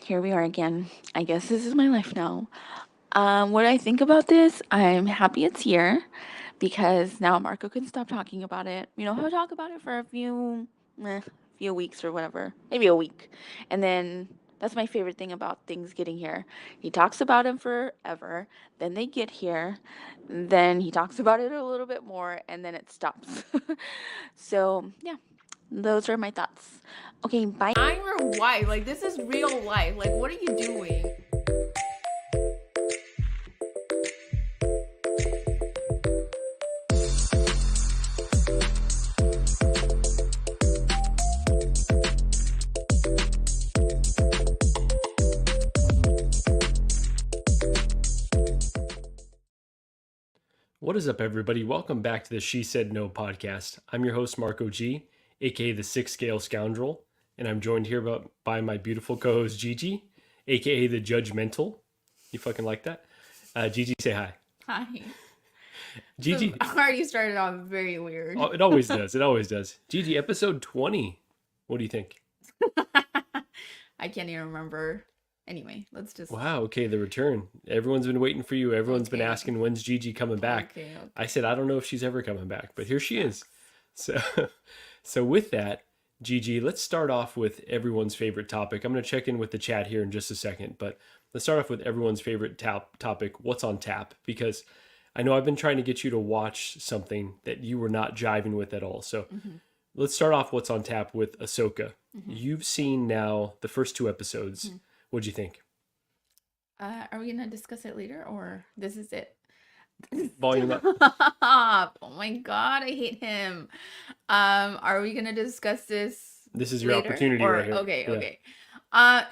here we are again. I guess this is my life now. What I think about this, I'm happy it's here because now Marco can stop talking about it. He'll talk about it for few weeks or whatever, maybe a week, and then that's my favorite thing about things getting here. He talks about it forever, then they get here, then he talks about it a little bit more, and then it stops. So yeah, those are my thoughts. Okay, bye. I'm your wife. Like, this is real life. Like, what are you doing? What is up, everybody? Welcome back to the She Said No podcast. I'm your host, Marco G, aka the Six Scale Scoundrel, and I'm joined here by my beautiful co-host, Gigi, aka the Judgmental. You fucking like that? Gigi, say hi. Hi. Gigi. I already started off very weird. Oh, it always does. It always does. Gigi, episode 20. What do you think? I can't even remember. Anyway, let's just... Wow, okay, the return. Everyone's been waiting for you. Everyone's been asking, when's Gigi coming back? Okay. I said, I don't know if she's ever coming back, but here she is. So with that, Gigi, let's start off with everyone's favorite topic. I'm going to check in with the chat here in just a second, but let's start off with everyone's favorite topic, what's on tap? Because I know I've been trying to get you to watch something that you were not jiving with at all. So let's start off what's on tap with Ahsoka. You've seen now the first 2 episodes. What'd you think? Are we going to discuss it later, or this is it? Volume up. Oh my God, I hate him. Are we going to discuss this This is your later? opportunity right here. Okay.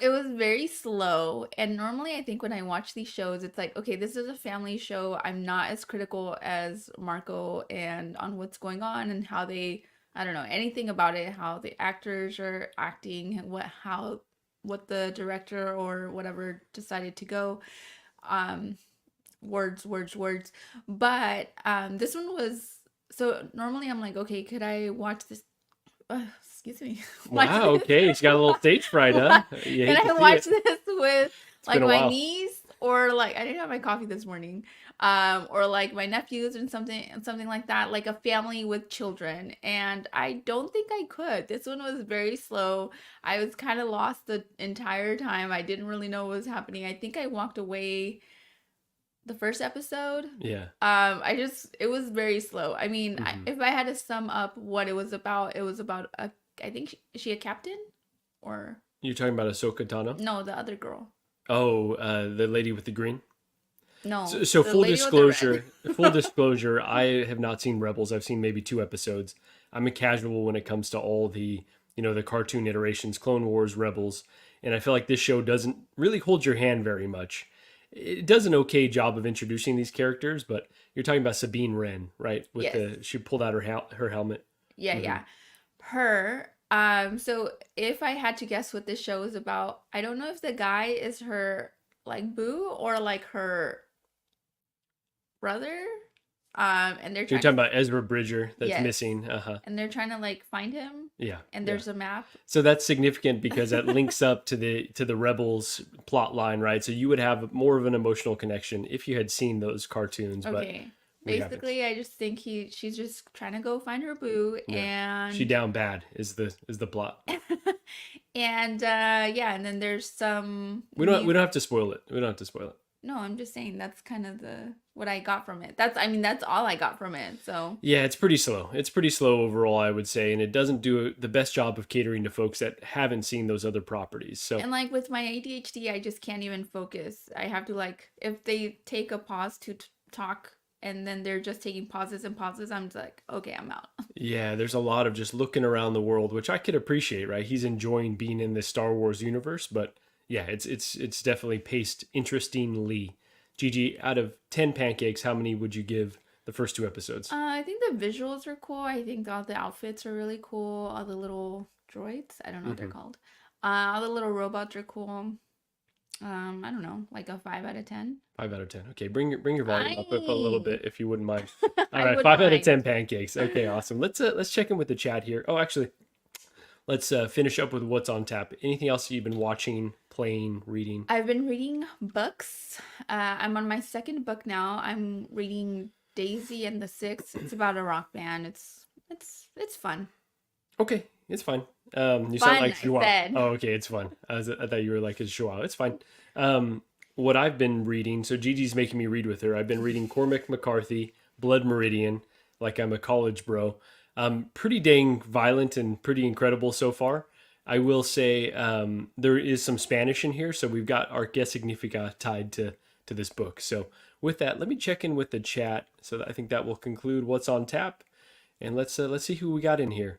It was very slow, and normally I think when I watch these shows, it's like, okay, this is a family show. I'm not as critical as Marco and on what's going on and how they, I don't know anything about it, how the actors are acting, what the director or whatever decided to go. Words. But this one was, so normally I'm like, okay, could I watch this? Excuse me. Wow, okay. She's got a little stage fright, huh? Can I watch this with like my while. niece, or like, I didn't have my coffee this morning, or like my nephews and something like that, like a family with children. And I don't think I could. This one was very slow. I was kind of lost the entire time. I didn't really know what was happening. I think I walked away the first episode. Yeah. It was very slow. I mean, if I had to sum up what it was about I think is she a captain, or You're talking about Ahsoka Tano? no, the other girl. Oh, the lady with the green? No. So the full lady with the red. disclosure, I have not seen Rebels. I've seen maybe 2 episodes. I'm a casual when it comes to all the, the cartoon iterations, Clone Wars, Rebels, and I feel like this show doesn't really hold your hand very much. It does an okay job of introducing these characters, but you're talking about Sabine Wren, right? Yes. She pulled out her helmet. Yeah. Her. So if I had to guess what this show is about, I don't know if the guy is her like boo or like her brother. And they're So you're trying talking about Ezra Bridger that's Yes. missing. and they're trying to like find him. Yeah. And yeah. there's a map. So that's significant because that links up to the Rebels plot line, right? So you would have more of an emotional connection if you had seen those cartoons. Okay. But Basically, I just think she's just trying to go find her boo, and she down bad is the plot. and and then there's some We don't have to spoil it. We don't have to spoil it. No, I'm just saying that's kind of what I got from it. That's all I got from it. So Yeah, it's pretty slow. It's pretty slow overall, I would say, and it doesn't do the best job of catering to folks that haven't seen those other properties. So and like with my ADHD, I just can't even focus. I have to like, if they take a pause to talk and then they're just taking pauses and pauses, I'm just like, okay, I'm out. yeah, there's a lot of just looking around the world, which I could appreciate, right? He's enjoying being in the Star Wars universe, but yeah, it's definitely paced interestingly. Gigi, out of 10 pancakes, how many would you give the first 2 episodes? I think the visuals are cool. I think all the outfits are really cool. All the little droids, I don't know what they're called. All the little robots are cool. I don't know, like a 5 out of 10. 5 out of 10. Okay, bring your volume up a little bit if you wouldn't mind. All I right, wouldn't 5 out of mind. 10 pancakes. Okay, awesome. Let's check in with the chat here. Oh, actually, let's finish up with what's on tap. Anything else you've been watching, plain reading? I've been reading books. I'm on my second book now. I'm reading Daisy and the Six. It's about a rock band. It's fun. Okay, it's fine. You sound Fun, like I Joao. said. Oh, okay, it's fun. I thought you were like a Joao. It's fine. What I've been reading, so Gigi's making me read with her. I've been reading Cormac McCarthy, Blood Meridian, like I'm a college bro. Pretty dang violent and pretty incredible so far. I will say there is some Spanish in here, so we've got our que significa tied to this book. So with that, let me check in with the chat. So I think that will conclude what's on tap, and let's see who we got in here.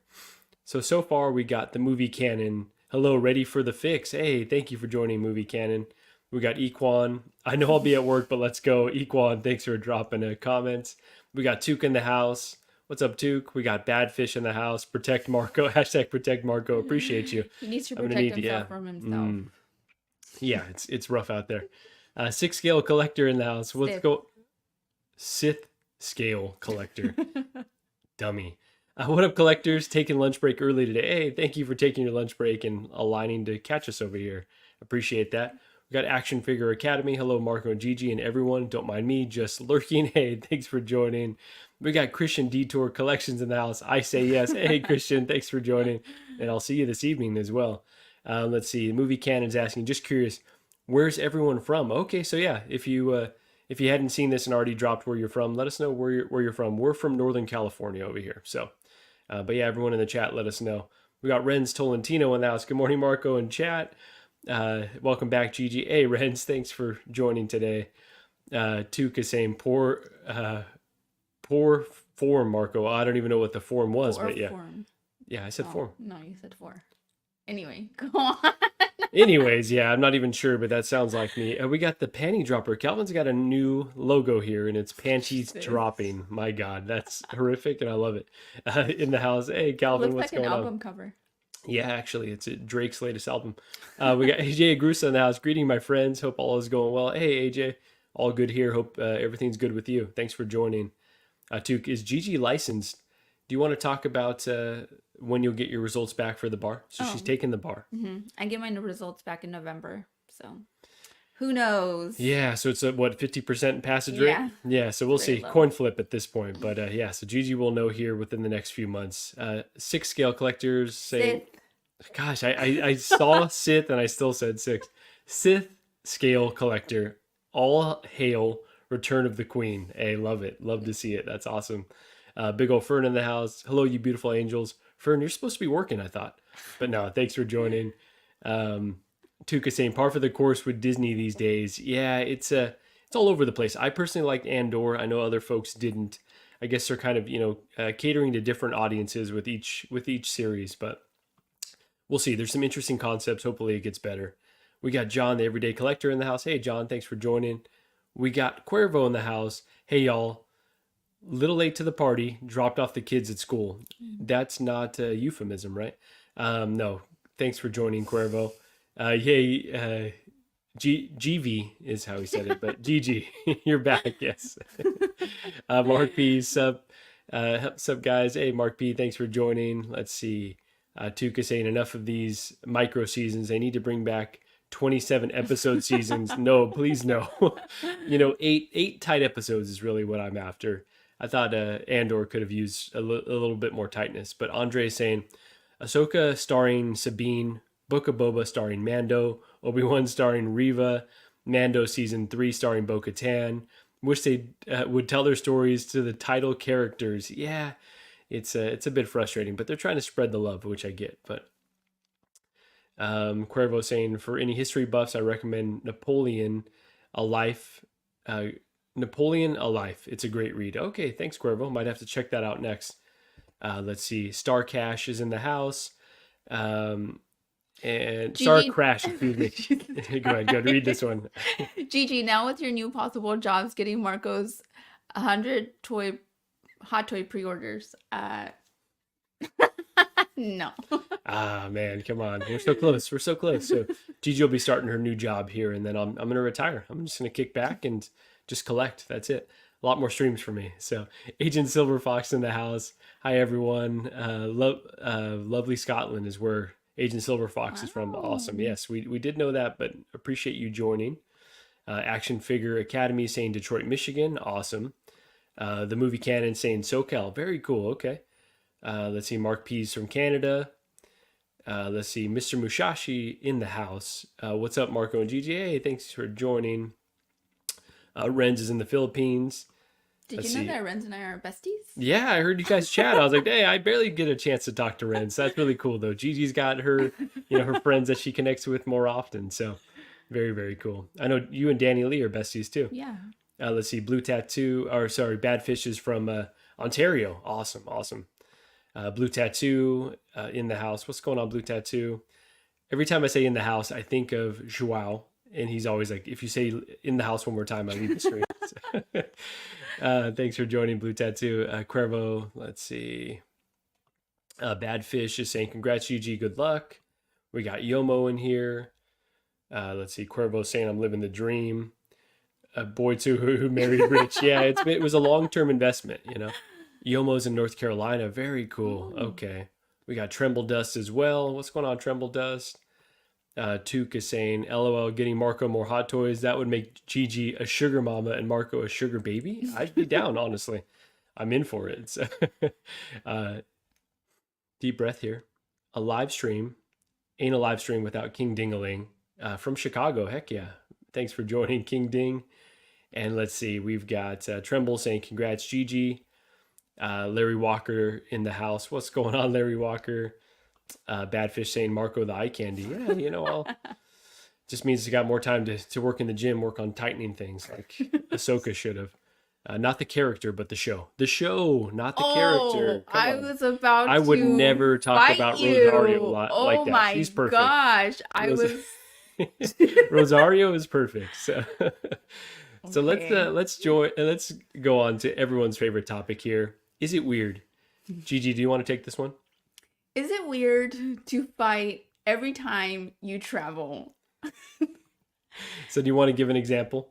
So far we got the movie canon. Hello, ready for the fix? Hey, thank you for joining movie canon. We got Equan. I know I'll be at work, but let's go. Equan, thanks for dropping a comment. We got Tuke in the house. What's up, Tuke? We got Badfish in the house. Protect Marco. Hashtag protect Marco. Appreciate you. He needs to I'm gonna protect need himself from himself. Yeah, it's rough out there. Six scale collector in the house. Let's Sith. go. Sith scale collector. Dummy. What up, collectors? Taking lunch break early today. Hey, thank you for taking your lunch break and aligning to catch us over here. Appreciate that. We got Action Figure Academy. Hello, Marco and Gigi and everyone. Don't mind me, just lurking. Hey, thanks for joining. We got Christian Detour Collections in the house. I say yes. Hey, Christian, thanks for joining. And I'll see you this evening as well. Let's see. Movie Canon's asking, just curious, where's everyone from? Okay, so yeah, if you hadn't seen this and already dropped where you're from, let us know where you're from. We're from Northern California over here. So, but yeah, everyone in the chat, let us know. We got Renz Tolentino in the house. Good morning, Marco and chat. Welcome back, Gigi. Hey, Renz, thanks for joining today. Tuka saying poor form, Marco. I don't even know what the form was, but yeah. Form. Yeah, I said form. No, you said four. Anyway, go on. Anyways, yeah, I'm not even sure, but that sounds like me. We got the panty dropper. Calvin's got a new logo here, and it's panties dropping. My God, that's horrific, and I love it. In the house, hey, Calvin, Looks what's like going an on? album cover. Yeah, actually, it's Drake's latest album. We got AJ Agrusa in the house. Greeting, my friends. Hope all is going well. Hey, AJ, all good here. Hope everything's good with you. Thanks for joining. Tuke, is Gigi licensed? Do you want to talk about when you'll get your results back for the bar? So she's taking the bar. Mm-hmm. I get my results back in November, so who knows? Yeah, so it's a, what, 50% passage rate? Yeah, so we'll see. Low. Coin flip at this point. But yeah, so Gigi will know here within the next few months. Six scale collectors say, Sith. Gosh, I saw Sith and I still said six. Sith scale collector, all hail Return of the Queen. Hey, love it. Love to see it. That's awesome. Big old Fern in the house. Hello, you beautiful angels. Fern, you're supposed to be working, I thought. But no, thanks for joining. Tuka saying par for the course with Disney these days. Yeah, it's all over the place. I personally liked Andor. I know other folks didn't. I guess they're kind of, catering to different audiences with each series, but we'll see. There's some interesting concepts. Hopefully it gets better. We got John, the Everyday Collector in the house. Hey, John, thanks for joining. We got Cuervo in the house. Hey, y'all. Little late to the party. Dropped off the kids at school. That's not a euphemism, right? No. Thanks for joining, Cuervo. Yay. GV is how he said it, but Gigi, you're back. Yes. Mark P, sup guys. Hey, Mark P, thanks for joining. Let's see. Tuka saying enough of these micro seasons. They need to bring back 27 episode seasons. No, please no. 8 tight episodes is really what I'm after. I thought Andor could have used a little bit more tightness, but Andre saying Ahsoka starring Sabine, Book of Boba starring Mando, Obi-Wan starring Reva, Mando season 3 starring Bo-Katan. Wish they would tell their stories to the title characters. Yeah, it's a bit frustrating, but they're trying to spread the love, which I get. But Cuervo saying, for any history buffs, I recommend Napoleon, A Life. Napoleon, A Life. It's a great read. Okay, thanks, Cuervo. Might have to check that out next. Let's see. Star Cash is in the house. And Gigi. Star Crash, excuse me. Go ahead, read this one. Gigi, now with your new possible jobs getting Marco's 100 Hot Toy pre-orders. No. Man, come on. We're so close. So Gigi will be starting her new job here, and then I'm going to retire. I'm just going to kick back and just collect. That's it. A lot more streams for me. So Agent Silver Fox in the house. Hi, everyone. Lovely Scotland is where Agent Silver Fox is from. Wow. Awesome. Yes, we did know that, but appreciate you joining. Action Figure Academy saying Detroit, Michigan. Awesome. The Movie Canon saying SoCal. Very cool. Okay. Let's see. Mark P's from Canada. Let's see. Mr. Mushashi in the house. What's up, Marco and Gigi? Hey, thanks for joining. Renz is in the Philippines. Did Let's you know see. that Renz and I are besties? Yeah, I heard you guys chat. I was like, hey, I barely get a chance to talk to Renz. That's really cool, though. Gigi's got her, her friends that she connects with more often. So very, very cool. I know you and Danny Lee are besties too. Yeah. Let's see. Bad Fish is from Ontario. Awesome. Awesome. Blue Tattoo in the house. What's going on, Blue Tattoo? Every time I say in the house, I think of Joao. And he's always like, if you say in the house one more time, I leave the stream. Thanks for joining, Blue Tattoo. Cuervo, let's see. Bad Fish is saying, congrats, Gigi, good luck. We got Yomo in here. Let's see. Cuervo saying, I'm living the dream. Boy, too, who married rich. Yeah, it was a long-term investment, Yomo's in North Carolina. Very cool. Ooh. Okay. We got Tremble Dust as well. What's going on, Tremble Dust? Took is saying, LOL, getting Marco more Hot Toys. That would make Gigi a sugar mama and Marco a sugar baby. I'd be down, honestly. I'm in for it. So, deep breath here. A live stream. Ain't a live stream without King Dingaling from Chicago. Heck yeah. Thanks for joining, King Ding. And let's see. We've got Tremble saying, congrats, Gigi. Larry Walker in the house. What's going on, Larry Walker? Badfish saying Marco the eye candy. Yeah, I'll just means he got more time to work in the gym, work on tightening things like Ahsoka should have. Not the character, but the show. The show, not the character. Come I on. was about I would to never talk fight about you. Rosario like that. My She's perfect. gosh. Rosario is perfect. So, so Okay. let's go on to everyone's favorite topic here. Is it weird? Gigi, do you want to take this one? Is it weird to fight every time you travel? So do you want to give an example?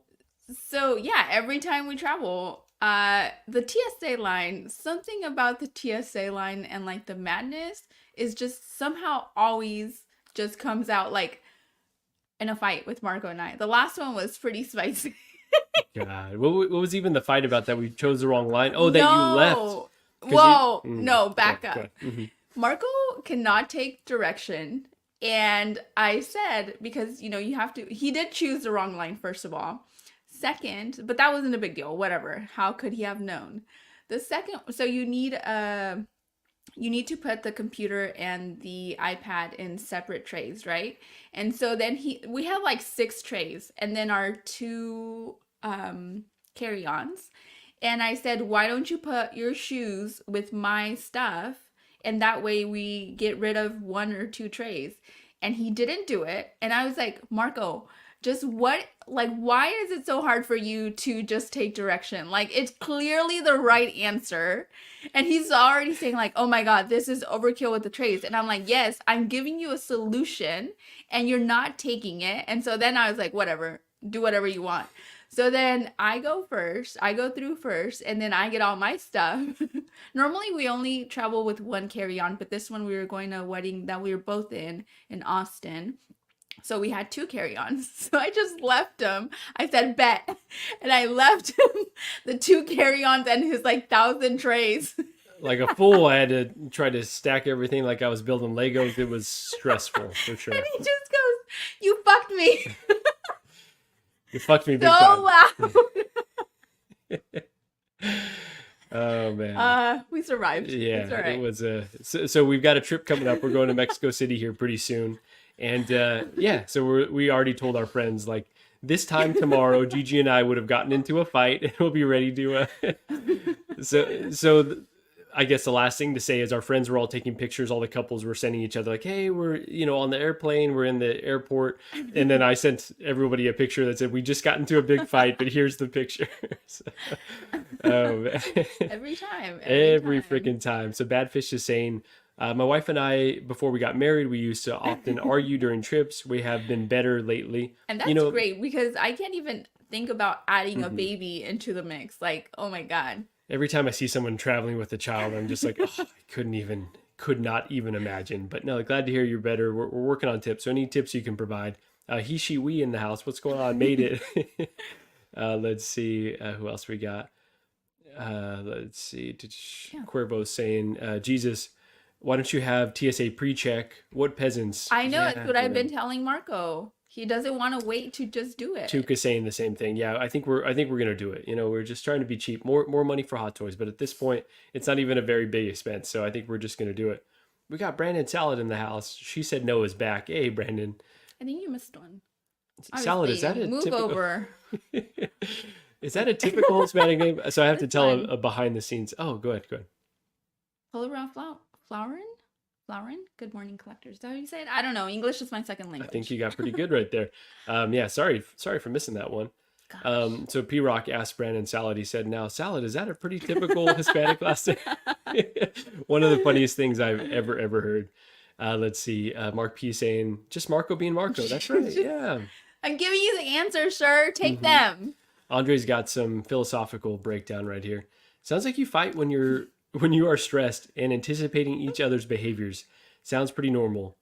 So yeah, every time we travel, the TSA line, something about the TSA line and like the madness is just somehow always just comes out like in a fight with Marco and I. The last one was pretty spicy. God, what was even the fight about that we chose the wrong line? Oh, that you left. Whoa, no, back go up. ahead. Mhm. Marco cannot take direction. And I said, because, you have to, he did choose the wrong line, first of all. Second, but that wasn't a big deal, whatever. How could he have known? The second, so you need to put the computer and the iPad in separate trays, right? And so then we have like 6 trays and then our 2 carry-ons. And I said, why don't you put your shoes with my stuff? And that way we get rid of 1 or 2 trays. And he didn't do it. And I was like, Marco, why is it so hard for you to just take direction? Like, it's clearly the right answer. And he's already saying like, oh my God, this is overkill with the trays. And I'm like, yes, I'm giving you a solution and you're not taking it. And so then I was like, whatever, do whatever you want. So then I go through first, and then I get all my stuff. Normally we only travel with 1 carry-on, but this one we were going to a wedding that we were both in Austin. So we had 2 carry-ons. So I just left him. I said, bet. And I left him the 2 carry-ons and his 1,000 trays. Like a fool, I had to try to stack everything like I was building Legos. It was stressful, for sure. And he just goes, you fucked me. You fucked me big So time. loud. Oh, man. We survived. Yeah, It's all right. it was so we've got a trip coming up. We're going to Mexico City here pretty soon. And yeah, so we already told our friends, like, this time tomorrow, Gigi and I would have gotten into a fight and we'll be ready to. I guess the last thing to say is our friends were all taking pictures. All the couples were sending each other like, hey, we're, on the airplane. We're in the airport. And then I sent everybody a picture that said, we just got into a big fight, but here's the picture. Every time. Every freaking time. So Badfish is saying, my wife and I, before we got married, we used to often argue during trips. We have been better lately. And that's great because I can't even think about adding a baby into the mix. Like, oh my God. Every time I see someone traveling with a child, I'm just like, oh, I couldn't even could not even imagine. But no, glad to hear you're better. We're working on tips. So any tips you can provide. He, she, we in the house. What's going on? Made it. Let's see. Who else we got? Let's see. Cuervo's saying, Jesus, why don't you have TSA pre-check? What peasants? I know, it's what I've been telling Marco. He doesn't want to wait to just do it. Tuka's saying the same thing. Yeah, I think we're gonna do it. We're just trying to be cheap. More money for Hot Toys, but at this point, it's not even a very big expense. So I think we're just gonna do it. We got Brandon Salad in the house. She said no is back. Hey, Brandon. I think you missed one. Salad, is that a move typical... over? Is that a typical Hispanic name? So I have to tell a behind the scenes. Oh, go ahead. Colorado Flowering? Good morning, collectors. Is that how you say it? I don't know. English is my second language. I think you got pretty good right there. Yeah, sorry for missing that one. So P-Rock asked Brandon Salad. He said, now, Salad, is that a pretty typical Hispanic last name? One of the funniest things I've ever heard. Let's see. Mark P saying, just Marco being Marco. That's right. Yeah. I'm giving you the answer, sir. Take them. Andre's got some philosophical breakdown right here. Sounds like you fight when you are stressed and anticipating each other's behaviors. Sounds pretty normal.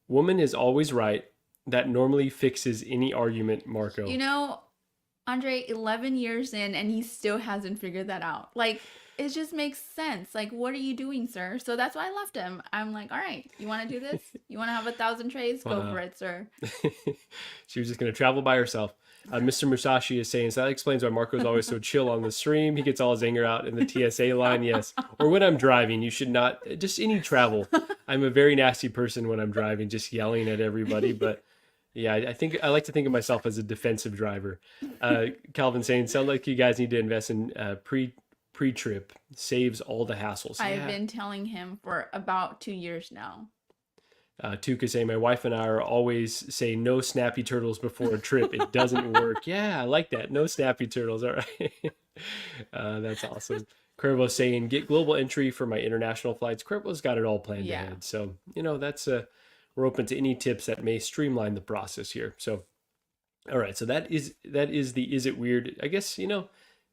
Woman is always right. That normally fixes any argument, Marco. Andre, 11 years in, and he still hasn't figured that out. Like, it just makes sense. Like, what are you doing, sir? So that's why I left him. I'm like, all right, you want to do this? You want to have 1,000 trays? Go for it, sir. She was just going to travel by herself. Mr. Musashi is saying, so that explains why Marco's always so chill on the stream. He gets all his anger out in the TSA line. Yes. Or when I'm driving, you should not, just any travel. I'm a very nasty person when I'm driving, just yelling at everybody. But yeah, I think I like to think of myself as a defensive driver. Calvin saying, sound like you guys need to invest in pre-trip. Saves all the hassles. I've been telling him for about 2 years now. Tuka saying, my wife and I are always say no snappy turtles before a trip. It doesn't work. Yeah, I like that. No snappy turtles. All right. That's awesome. Cuervo saying, get global entry for my international flights. Cuervo's got it all planned ahead. So, that's we're open to any tips that may streamline the process here. So, all right. So that is the Is It Weird? I guess,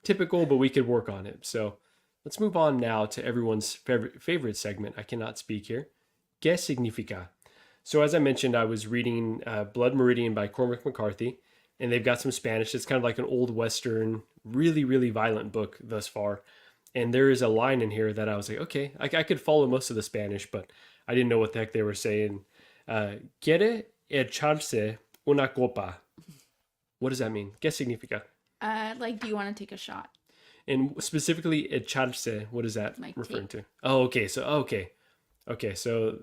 typical, but we could work on it. So let's move on now to everyone's favorite segment. I cannot speak here. ¿Qué significa? So as I mentioned, I was reading Blood Meridian by Cormac McCarthy, and they've got some Spanish. It's kind of like an old Western, really, really violent book thus far. And there is a line in here that I was like, okay, I could follow most of the Spanish, but I didn't know what the heck they were saying. Quiere echarse una copa. What does that mean? ¿Qué significa? Do you want to take a shot? And specifically echarse, what is that referring to? Oh, okay. So, Okay, so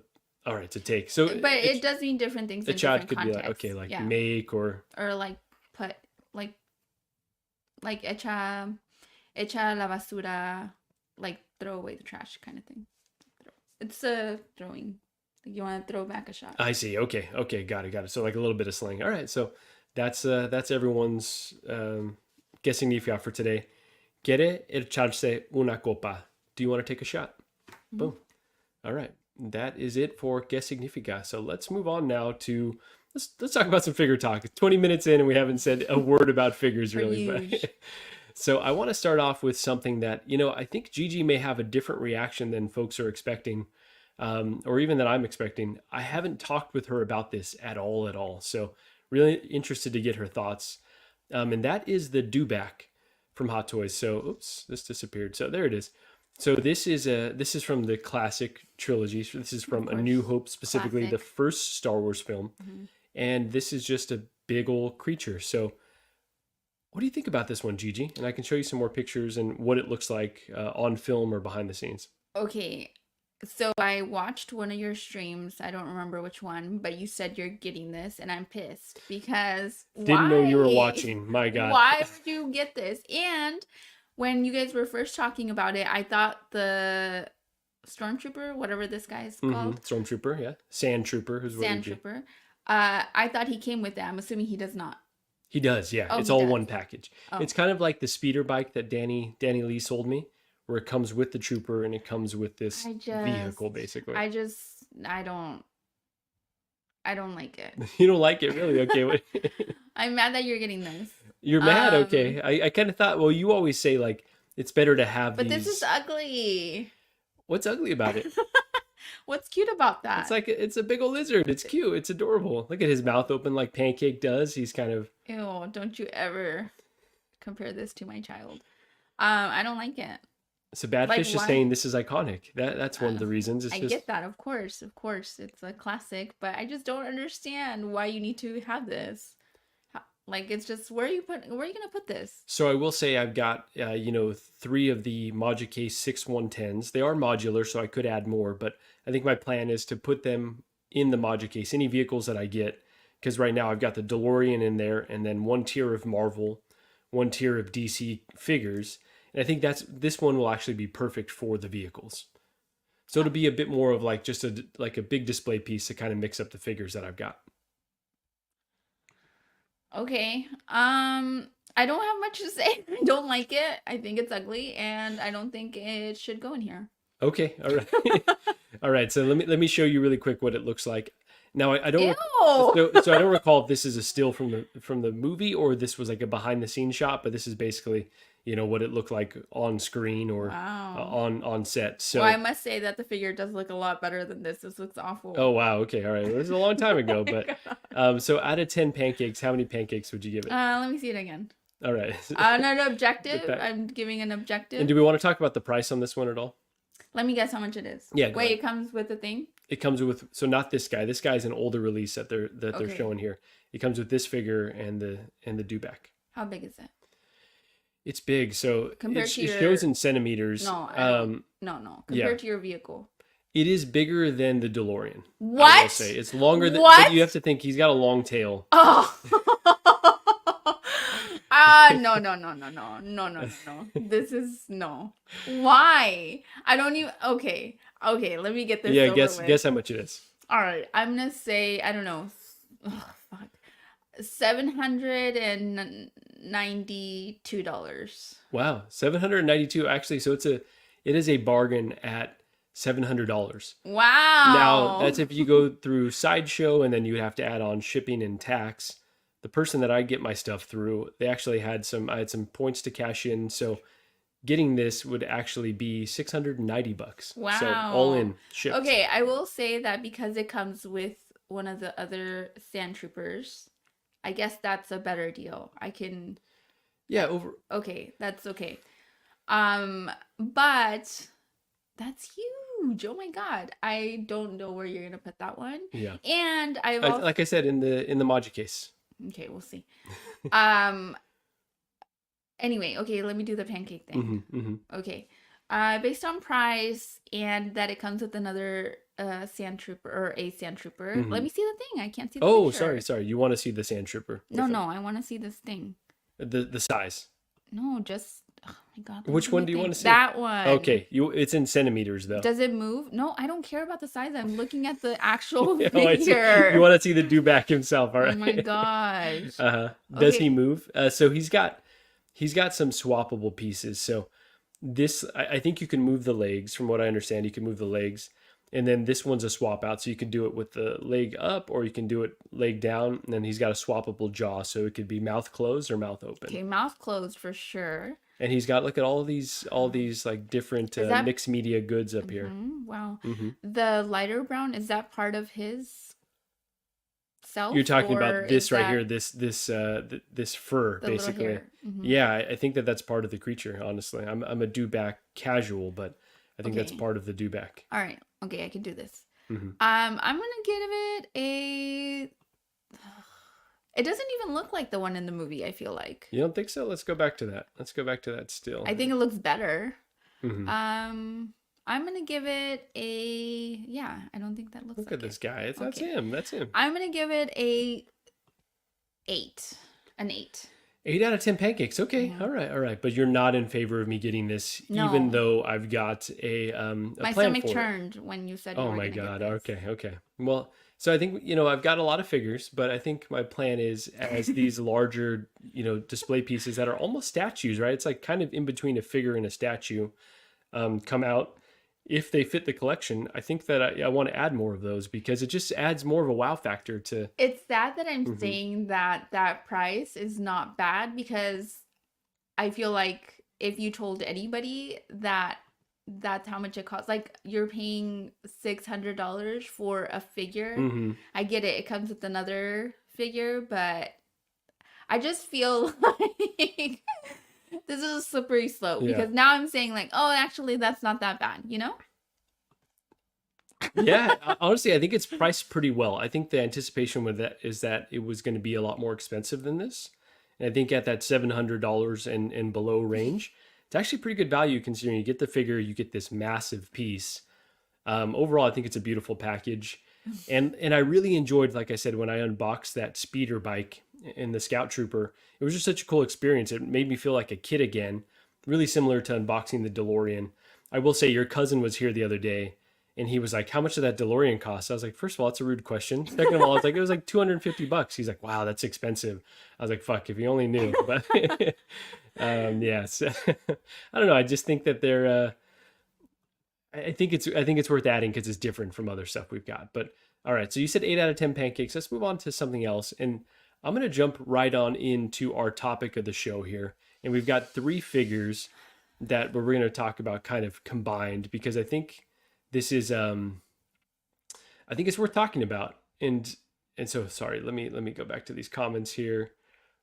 all right, to take. So but it does mean different things in different could contexts. Be like make or like put like echa la basura, like throw away the trash kind of thing. It's throwing. Like you want to throw back a shot. I see. Okay, got it. So like a little bit of slang. All right, so that's everyone's ¿Qué significa for today? Quiere echarse una copa. Do you want to take a shot? Mm-hmm. Boom. All right, that is it for ¿Qué significa? So let's move on now to let's talk about some figure talk. 20 minutes in and we haven't said a word about figures really. But, so I want to start off with something that I think Gigi may have a different reaction than folks are expecting, or even that I'm expecting. I haven't talked with her about this at all. So really interested to get her thoughts, and that is the Dewback from Hot Toys. So oops, this disappeared. So there it is. So this is from the classic trilogy. So this is from A New Hope, specifically the first Star Wars film. Mm-hmm. And this is just a big old creature. So what do you think about this one, Gigi? And I can show you some more pictures and what it looks like on film or behind the scenes. Okay. So I watched one of your streams. I don't remember which one, but you said you're getting this and I'm pissed because didn't know you were watching. My God. Why would you get this? And when you guys were first talking about it, I thought the Stormtrooper, whatever this guy's called. Stormtrooper, yeah. Sand Trooper. Sand Trooper. I thought he came with that. I'm assuming he does not. He does, yeah. It's all one package. Oh. It's kind of like the speeder bike that Danny Lee sold me, where it comes with the Trooper and it comes with this vehicle, basically. I don't like it. You don't like it, really? Okay. I'm mad that you're getting this. You're mad? Okay. I kind of thought, well, you always say, like, it's better to have But this is ugly. What's ugly about it? What's cute about It's that? like it's a big old lizard. It's cute. It's adorable. Look at his mouth open like Pancake does. He's kind of Ew, don't you ever compare this to my child. I don't like it. so Bad Like Fish is why? saying this is iconic. That's one of Uh, the reasons. It's I just get that, of course, it's a classic, but I just don't understand why you need to have this. Like it's just where are you gonna put this? so I will say I've got three of the Module Case 6110s. They are modular, so I could add more, but I think my plan is to put them in the Module Case. Any vehicles that I get, because right now I've got the DeLorean in there, and then one tier of Marvel, one tier of DC figures, and I think this one will actually be perfect for the vehicles. So it'll be a bit more of like just a big display piece to kind of mix up the figures that I've got. Okay. I don't have much to say. I don't like it. I think it's ugly, and I don't think it should go in here. Okay, all right, all right. So let me show you really quick what it looks like. Now I don't Ew. so I don't recall if this is a still from the movie or this was like a behind the scenes shot, but this is basically what it looked like on screen or Wow. on set. So Well, I must say that the figure does look a lot better than this. This looks awful. oh wow, okay, all right. Well, this is a long time ago, Oh my but God. so out of 10 pancakes, how many pancakes would you give it? Let me see it again. All right. No, objective. back. I'm giving an And objective. do we want to talk about the price on this one at all? Let me guess how much it is. Yeah, go Wait, ahead. it comes with a thing? It comes with so not this guy. This guy's an older release that they're Okay. showing here. It comes with this figure and the dewback. How big is it? It's big, so Compared it to your... shows in centimeters. No, I don't. No. yeah. Compared to your vehicle. It is bigger than the DeLorean. I will What? say it's longer than. What? But you have to think he's got a long tail. Oh. No. This is no. Why? I don't even. Okay. Let me get this. Yeah, over with. guess how much it is. All right, I'm gonna say I don't know. Oh, fuck. $792. Wow, 792 actually. So it is a bargain at $700. Wow. Now that's if you go through Sideshow and then you have to add on shipping and tax. The person that I get my stuff through, they actually I had some points to cash in, so getting this would actually be $690. Wow. So all in shipped. Okay, I will say that because it comes with one of the other Sand Troopers, I guess that's a better deal. I can. Yeah, Okay, that's okay. But that's huge. Oh my God. I don't know where you're gonna put that one. yeah. And I've also... Like I said in the Module Case. Okay, we'll see. Anyway, okay, let me do the pancake thing. Okay. Based on price and that it comes with another sand trooper or a sand trooper. Let me see the thing. I can't see the Oh, picture. sorry. You want to see the Sand Trooper? No, I want to see this thing. The size. No, just oh my God. Which one do you want to see? That one. Okay, it's in centimeters though. Does it move? No, I don't care about the size. I'm looking at the actual Oh, I see. figure. You want to see the dewback himself, all right? Oh my gosh. Does Okay. he move? So he's got some swappable pieces. So this, I think you can move the legs. From what I understand, you can move the legs, and then this one's a swap out. So you can do it with the leg up, or you can do it leg down. And then he's got a swappable jaw, so it could be mouth closed or mouth open. Okay, mouth closed for sure. And he's got, look at all these like different mixed media goods up here. Wow. The lighter brown, is that part of his self? You're talking or about this is right that here, this fur, the little basically. hair? Yeah, I think that's part of the creature. Honestly, I'm a dewback casual, but I think that's Okay. part of the dewback. All right. Okay, I can do this. Mhm. I'm gonna give it a... It doesn't even look like the one in the movie, I feel like. You don't think so? Let's go back to that. Let's go back to that still. I think it looks better. Mhm. I'm gonna give it a... Yeah, I don't think that looks Look like at this guy. That's Okay. him. That's him. I'm gonna give it a 8. An 8. 8 out of 10 pancakes. Okay. Mhm. All right. But you're not in favor of me getting this, No. even though I've got a My plan stomach for it. turned when you said you Oh were my gonna God. get this. Okay. Well, so I think, I've got a lot of figures, but I think my plan is as these larger, display pieces that are almost statues, right? It's like kind of in between a figure and a statue, come out. If they fit the collection, I think that I want to add more of those because it just adds more of a wow factor to. It's sad that I'm Mhm. saying that price is not bad because I feel like if you told anybody that that's how much it costs. Like you're paying $600 for a figure. Mm-hmm. I get it. It comes with another figure, but I just feel like this is a slippery slope Yeah. because now I'm saying like, oh, actually, that's not that bad, you know? Yeah, honestly, I think it's priced pretty well. I think the anticipation with that is that it was going to be a lot more expensive than this. And I think at that $700 and below range, it's actually pretty good value considering you get the figure, you get this massive piece. Overall, I think it's a beautiful package. And I really enjoyed, like I said, when I unboxed that speeder bike in the Scout Trooper. It was just such a cool experience. It made me feel like a kid again, really similar to unboxing the DeLorean. I will say your cousin was here the other day and he was like, how much did that DeLorean cost? I was like, first of all, it's a rude question. Second of all, it was like $250. He's like, wow, that's expensive. I was like, fuck, if you only knew. But yes, I don't know. I just think that they're, I think it's worth adding because it's different from other stuff we've got. But all right, so you said 8 out of 10 pancakes. Let's move on to something else. And I'm going to jump right on into our topic of the show here. And we've got 3 figures that we're going to talk about kind of combined because I think this is I think it's worth talking about. And so sorry, let me go back to these comments here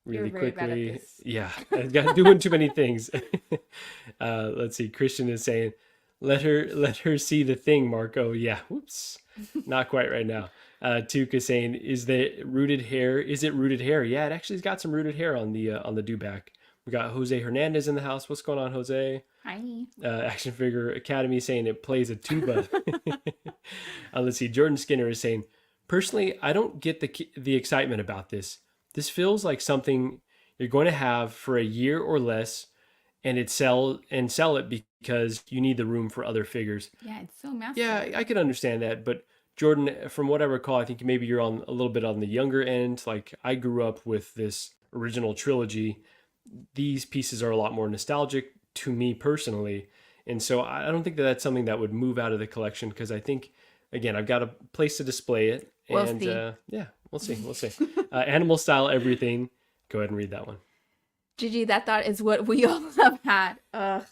really You're very bad at quickly. this. Yeah, I've got doing too many things. Let's see. Christian is saying, let her see the thing, Marco. Yeah, whoops. Not quite right now. Tuka saying, is it rooted hair? Yeah, it actually's got some rooted hair on the dewback. We got Jose Hernandez in the house. What's going on, Jose? Hi. Action Figure Academy saying it plays a tuba. Let's see. Jordan Skinner is saying, personally, I don't get the excitement about this. This feels like something you're going to have for a year or less, and sell it because you need the room for other figures. Yeah, it's so massive. Yeah, I could understand that, but Jordan, from what I recall, I think maybe you're on a little bit on the younger end. Like I grew up with this original trilogy. These pieces are a lot more nostalgic to me personally. And so I don't think that that's something that would move out of the collection because I think, again, I've got a place to display it. We'll And see. Yeah, we'll see. Animal Style Everything. Go ahead and read that one. Gigi, that thought is what we all have had. What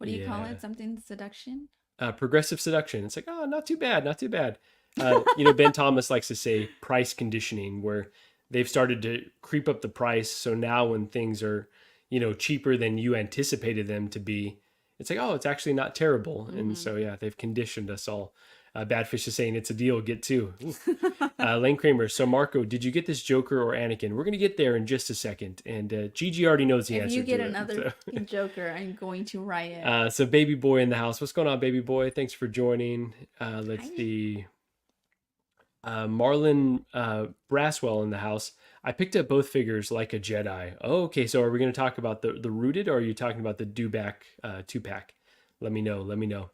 do you call Yeah. it? Something seduction? Progressive seduction. It's like, oh, not too bad, not too bad. Ben Thomas likes to say price conditioning, where they've started to creep up the price. So now when things are, cheaper than you anticipated them to be, it's like, oh, it's actually not terrible. Mm-hmm. And so, yeah, they've conditioned us all. Badfish is saying it's a deal, get 2. Lane Kramer. So Marco, did you get this Joker or Anakin? We're going to get there in just a second. And Gigi already knows the answer to it. If you get another Joker, I'm going to riot. So Baby Boy in the house. What's going on, Baby Boy? Thanks for joining. Let's Hi. see. Marlon Braswell in the house. I picked up both figures like a Jedi. Oh, okay. So are we going to talk about the rooted, or are you talking about the dewback 2-pack? Let me know.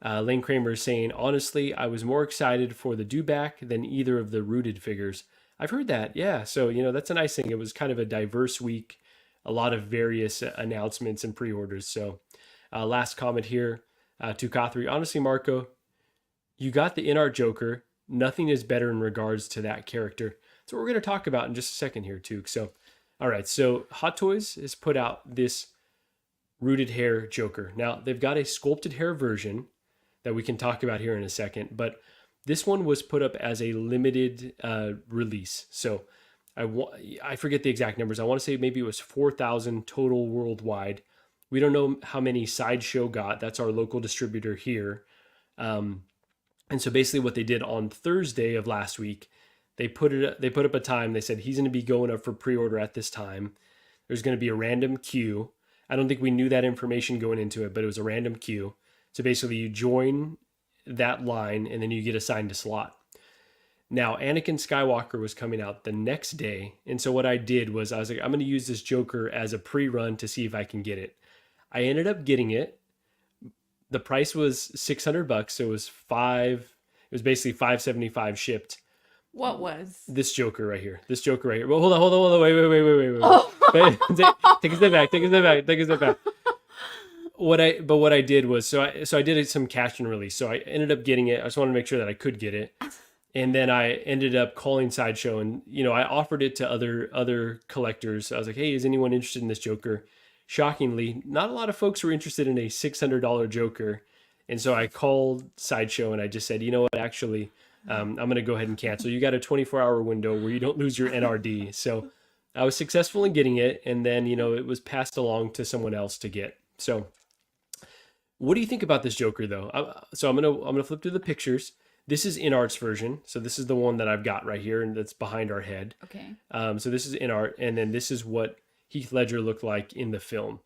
Lane Kramer is saying, honestly, I was more excited for the dewback than either of the rooted figures. I've heard that. Yeah. So, that's a nice thing. It was kind of a diverse week, a lot of various announcements and pre-orders. So last comment here to Kathri. Honestly, Marco, you got the InArt Joker. Nothing is better in regards to that character. That's what we're going to talk about in just a second here, too. So, all right. So Hot Toys has put out this rooted hair Joker. Now, they've got a sculpted hair version that we can talk about here in a second, but this one was put up as a limited release. So I forget the exact numbers. I want to say maybe it was 4,000 total worldwide. We don't know how many Sideshow got. That's our local distributor here. And so basically what they did on Thursday of last week, they put up a time. They said he's going to be going up for pre-order at this time. There's going to be a random queue. I don't think we knew that information going into it, but it was a random queue. So basically you join that line and then you get assigned a slot. Now, Anakin Skywalker was coming out the next day. And so what I did was I was like, I'm going to use this Joker as a pre-run to see if I can get it. I ended up getting it. The price was $600. So it was basically $575 shipped. What was? This Joker right here. Well, hold on. Wait. Oh. Take a step back. What I did was, so I did some cash and release. So I ended up getting it. I just wanted to make sure that I could get it. And then I ended up calling Sideshow and, I offered it to other collectors. I was like, hey, is anyone interested in this Joker? shockingly, not a lot of folks were interested in a $600 Joker. And so I called Sideshow and I just said, you know what, actually, I'm going to go ahead and cancel. You got a 24-hour window where you don't lose your NRD. So I was successful in getting it. And then, it was passed along to someone else to get. So what do you think about this Joker, though? So I'm gonna flip through the pictures. This is InArt's version. So this is the one that I've got right here, and that's behind our head. Okay. So this is InArt, and then this is what Heath Ledger looked like in the film.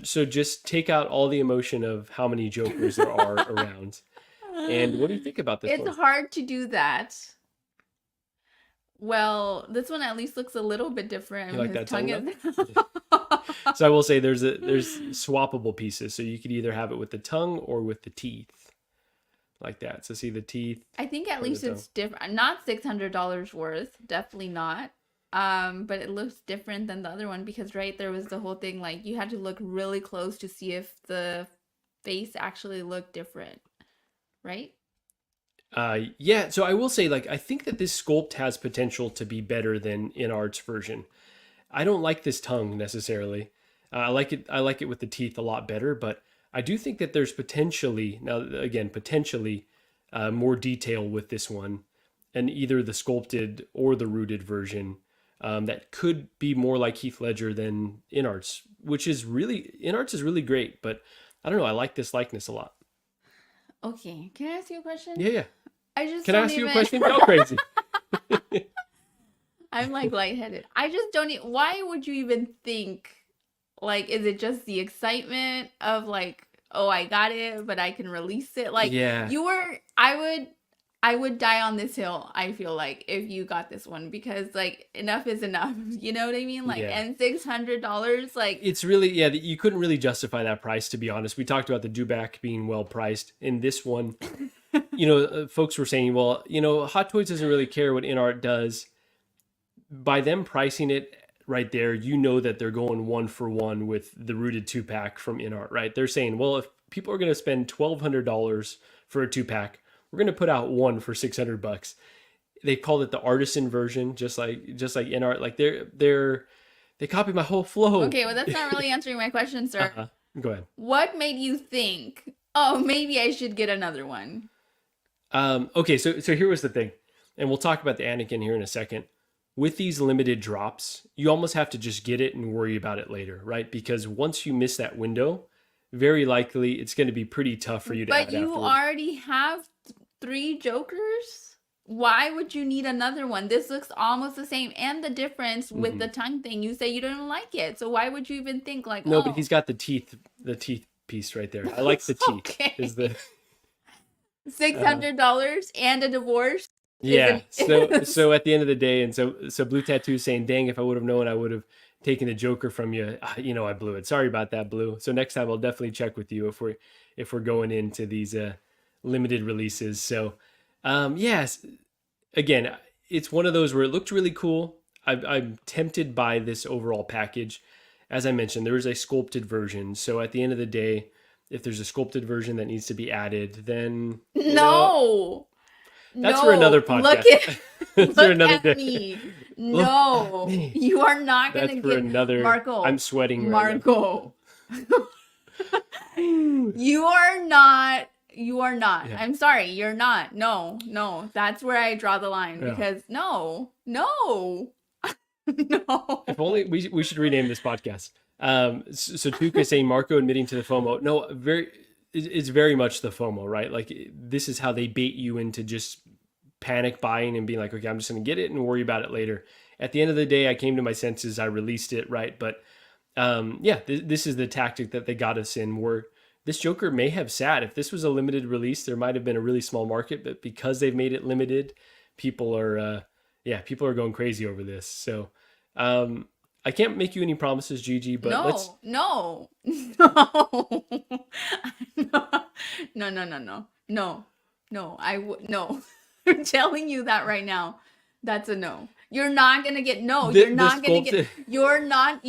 So just take out all the emotion of how many Jokers there are around. And what do you think about this one? It's hard to do that. Well, this one at least looks a little bit different. You like that tongue is... So I will say there's swappable pieces. So you could either have it with the tongue or with the teeth. Like that. So see the teeth. I think at least it's different. Not $600 worth. Definitely not. But it looks different than the other one because there was the whole thing like you had to look really close to see if the face actually looked different. Right? Yeah, so I will say, I think that this sculpt has potential to be better than InArt's version. I don't like this tongue necessarily. I like it with the teeth a lot better, but I do think that there's potentially more detail with this one, and either the sculpted or the rooted version that could be more like Heath Ledger than InArt's, InArt's is really great, but I don't know, I like this likeness a lot. Okay, can I ask you a question? Yeah. Can I ask you a question? Go crazy. I'm lightheaded. I just don't. Why would you even think? Is it just the excitement of oh, I got it, but I can release it? Yeah. I would die on this hill. I feel like if you got this one because enough is enough. You know what I mean? And $600, it's really you couldn't really justify that price, to be honest. We talked about the Dewback being well priced. In this one, folks were saying, well, Hot Toys doesn't really care what InArt does. By them pricing it right there, that they're going 1-for-1 with the rooted 2-pack from InArt, right? They're saying, well, if people are going to spend $1,200 for a 2-pack, we're going to put out one for $600. They called it the artisan version, just like InArt. They copy my whole flow. Okay, well, that's not really answering my question, sir. Go ahead. What made you think, oh, maybe I should get another one? Okay, so here was the thing, and we'll talk about the Anakin here in a second. With these limited drops, you almost have to just get it and worry about it later, right? Because once you miss that window, very likely it's going to be pretty tough for you to add But you afterward. already have 3 Jokers? Why would you need another one? This looks almost the same. And the difference with the tongue thing, you say you don't like it. So why would you even think No, but he's got the teeth piece right there. I like the teeth. Okay. Is the $600 and a divorce? Yeah. So at the end of the day, and so Blue Tattoo saying, dang, if I would have known, I would have taken the Joker from you. I blew it. Sorry about that, Blue. So next time I'll definitely check with you if we're going into these limited releases. So yes, again, it's one of those where it looked really cool. I'm tempted by this overall package. As I mentioned, there is a sculpted version. So at the end of the day, if there's a sculpted version that needs to be added, then no. That's for another podcast. Look at me. No, you are not going to get another. Marco. I'm sweating. Marco. You are not. Yeah. I'm sorry. You're not. No. That's where I draw the line because no. If only we should rename this podcast. So Tuka saying Marco admitting to the FOMO. No, it's very much the FOMO, right? This is how they bait you into just panic buying and being like, okay, I'm just going to get it and worry about it later. At the end of the day, I came to my senses. I released it, right? But this is the tactic that they got us in, where this Joker may have sat. If this was a limited release, there might have been a really small market, but because they've made it limited, people are going crazy over this. So I can't make you any promises, Gigi, but no. No. I'm telling you that right now. That's a no. You're not gonna get you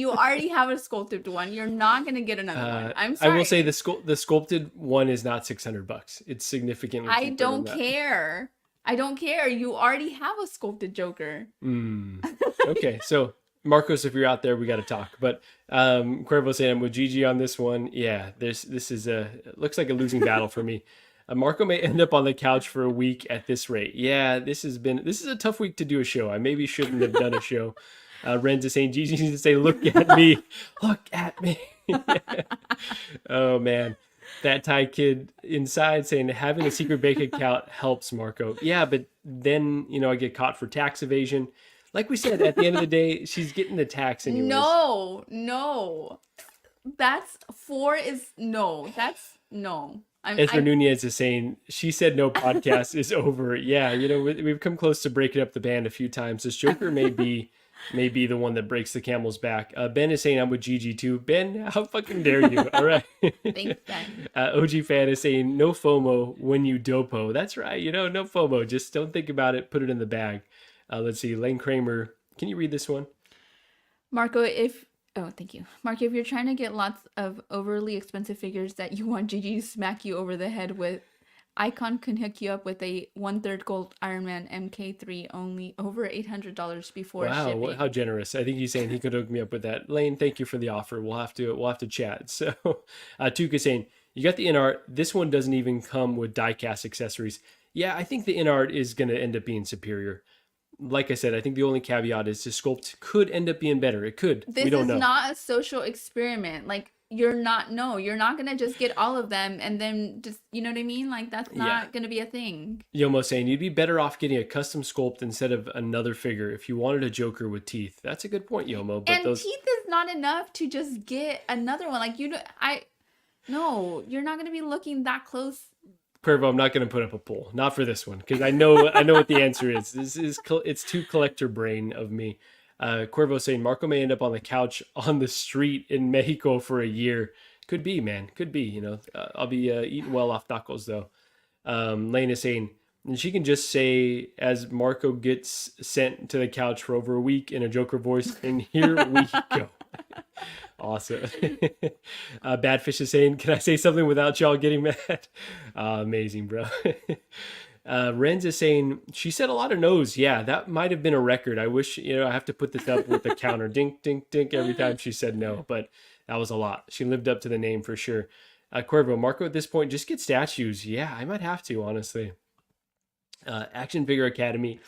already have a sculpted one. You're not gonna get another one. I'm sorry. I will say the sculpted one is not $600. It's significantly cheaper. I don't care. You already have a sculpted Joker. Okay, so Marcos, if you're out there, we got to talk. But Cuervo saying I'm with Gigi on this one. Yeah, this is looks like a losing battle for me. Marco may end up on the couch for a week at this rate. Yeah, this is a tough week to do a show. I maybe shouldn't have done a show. Ren's is saying Gigi needs to say, "Look at me, look at me." Oh man, that Thai kid inside saying having a secret bank account helps Marco. Yeah, but then I get caught for tax evasion. Like we said, at the end of the day, she's getting the tax anyways. No. That's no. Ezra Nunez is saying, she said no podcast is over. Yeah, we've come close to breaking up the band a few times. This Joker may be the one that breaks the camel's back. Ben is saying I'm with Gigi too. Ben, how fucking dare you? All right. Thanks, Ben. OG fan is saying no FOMO when you dopo. That's right. No FOMO. Just don't think about it. Put it in the bag. Let's see. Lane Kramer. Can you read this one? Marco, thank you. Marco, if you're trying to get lots of overly expensive figures that you want Gigi to smack you over the head with, Icon can hook you up with a 1/3 gold Iron Man MK3 only over $800 before shipping. Wow, how generous. I think he's saying he could hook me up with that. Lane, thank you for the offer. We'll have to chat. So Tuka saying, you got the InArt. This one doesn't even come with die-cast accessories. Yeah, I think the InArt is going to end up being superior. Like I said, I think the only caveat is the sculpt could end up being better. It could. We don't know. This is not a social experiment. Like, you're not going to just get all of them and then just, you know what I mean? Like, that's not going to be a thing. Yomo saying you'd be better off getting a custom sculpt instead of another figure if you wanted a Joker with teeth. That's a good point, Yomo. But teeth is not enough to just get another one. Like, no, you're not going to be looking that close. Cuervo, I'm not going to put up a poll. Not for this one, because I know what the answer is. It's too collector brain of me. Cuervo saying Marco may end up on the couch on the street in Mexico for a year. Could be, man. Could be. I'll be eating well off tacos though. Lane is saying, and she can just say as Marco gets sent to the couch for over a week in a Joker voice, and here we go. Awesome. Badfish is saying, can I say something without y'all getting mad? Amazing, bro. Renz is saying, she said a lot of no's. Yeah, that might have been a record. I wish, I have to put this up with a counter. Dink, dink, dink every time she said no. But that was a lot. She lived up to the name for sure. Cuervo, Marco at this point, just get statues. Yeah, I might have to, honestly. Action Figure Academy.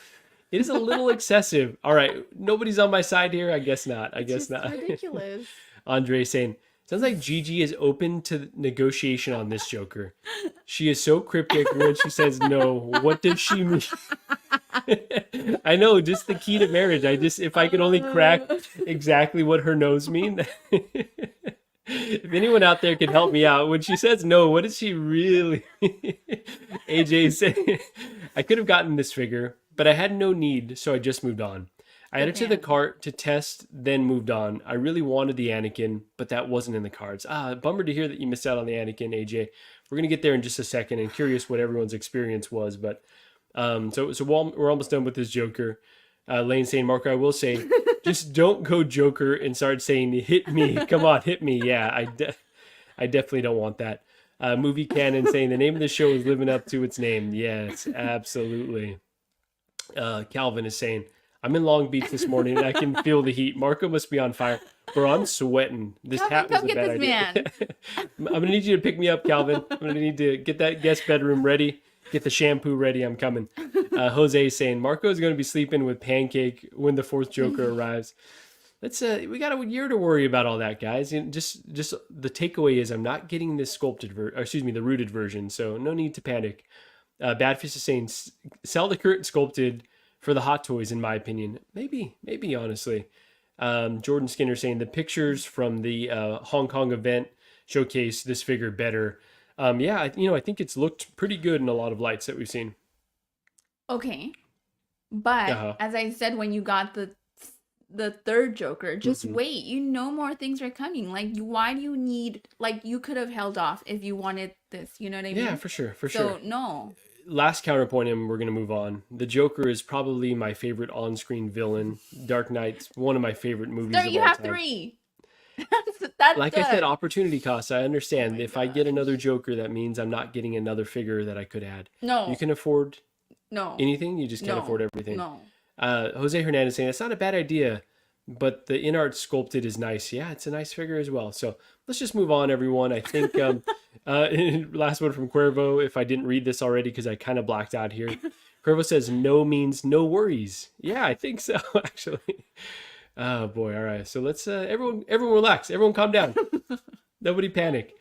It is a little excessive. All right, nobody's on my side here. I guess not. It's ridiculous. Andre saying, sounds like Gigi is open to negotiation on this Joker. She is so cryptic when she says no. What does she mean? I know, just the key to marriage. If I could only crack exactly what her no's mean. If anyone out there can help me out, when she says no, what does she really mean? AJ saying, I could have gotten this figure, but I had no need, so I just moved on. I added to the cart to test, then moved on. I really wanted the Anakin, but that wasn't in the cards. Bummer to hear that you missed out on the Anakin, AJ. We're going to get there in just a second, and curious what everyone's experience was. But so we're almost done with this Joker. Lane saying, Marco, I will say, just don't go Joker and start saying, hit me. Come on, hit me. Yeah, I definitely don't want that. Movie Canon saying, the name of the show is living up to its name. Yes, absolutely. Calvin is saying, I'm in Long Beach this morning and I can feel the heat. Marco must be on fire. Bro, I'm sweating. This hat was a bad idea. I'm going to need you to pick me up, Calvin. I'm going to need to get that guest bedroom ready. Get the shampoo ready. I'm coming. Jose is saying, Marco is going to be sleeping with Pancake when the fourth Joker arrives. We got a year to worry about all that, guys. Just the takeaway is I'm not getting this the rooted version, so no need to panic. Badfish is saying, sell the current sculpted for the Hot Toys, in my opinion. Maybe, honestly. Jordan Skinner saying the pictures from the Hong Kong event showcase this figure better. I think it's looked pretty good in a lot of lights that we've seen. Okay. But as I said, when you got the third Joker, just wait. More things are coming. Like, why do you need, you could have held off if you wanted this. You know what I mean? Yeah, for sure. So, no. Last counterpoint, and we're going to move on. The Joker is probably my favorite on-screen villain. Dark Knight's one of my favorite movies of all time. You have 3. That's like good. I said, opportunity cost. I understand. If I get another Joker, that means I'm not getting another figure that I could add. No. You can afford anything. You just can't afford everything. No. Jose Hernandez saying, it's not a bad idea, but the InArt sculpted is nice. Yeah, it's a nice figure as well. So let's just move on, everyone. I think last one from Cuervo, if I didn't read this already because I kind of blacked out here. Cuervo says no means no worries. Yeah, I think so, actually. Oh boy, all right. So let's everyone relax. Everyone calm down. Nobody panic.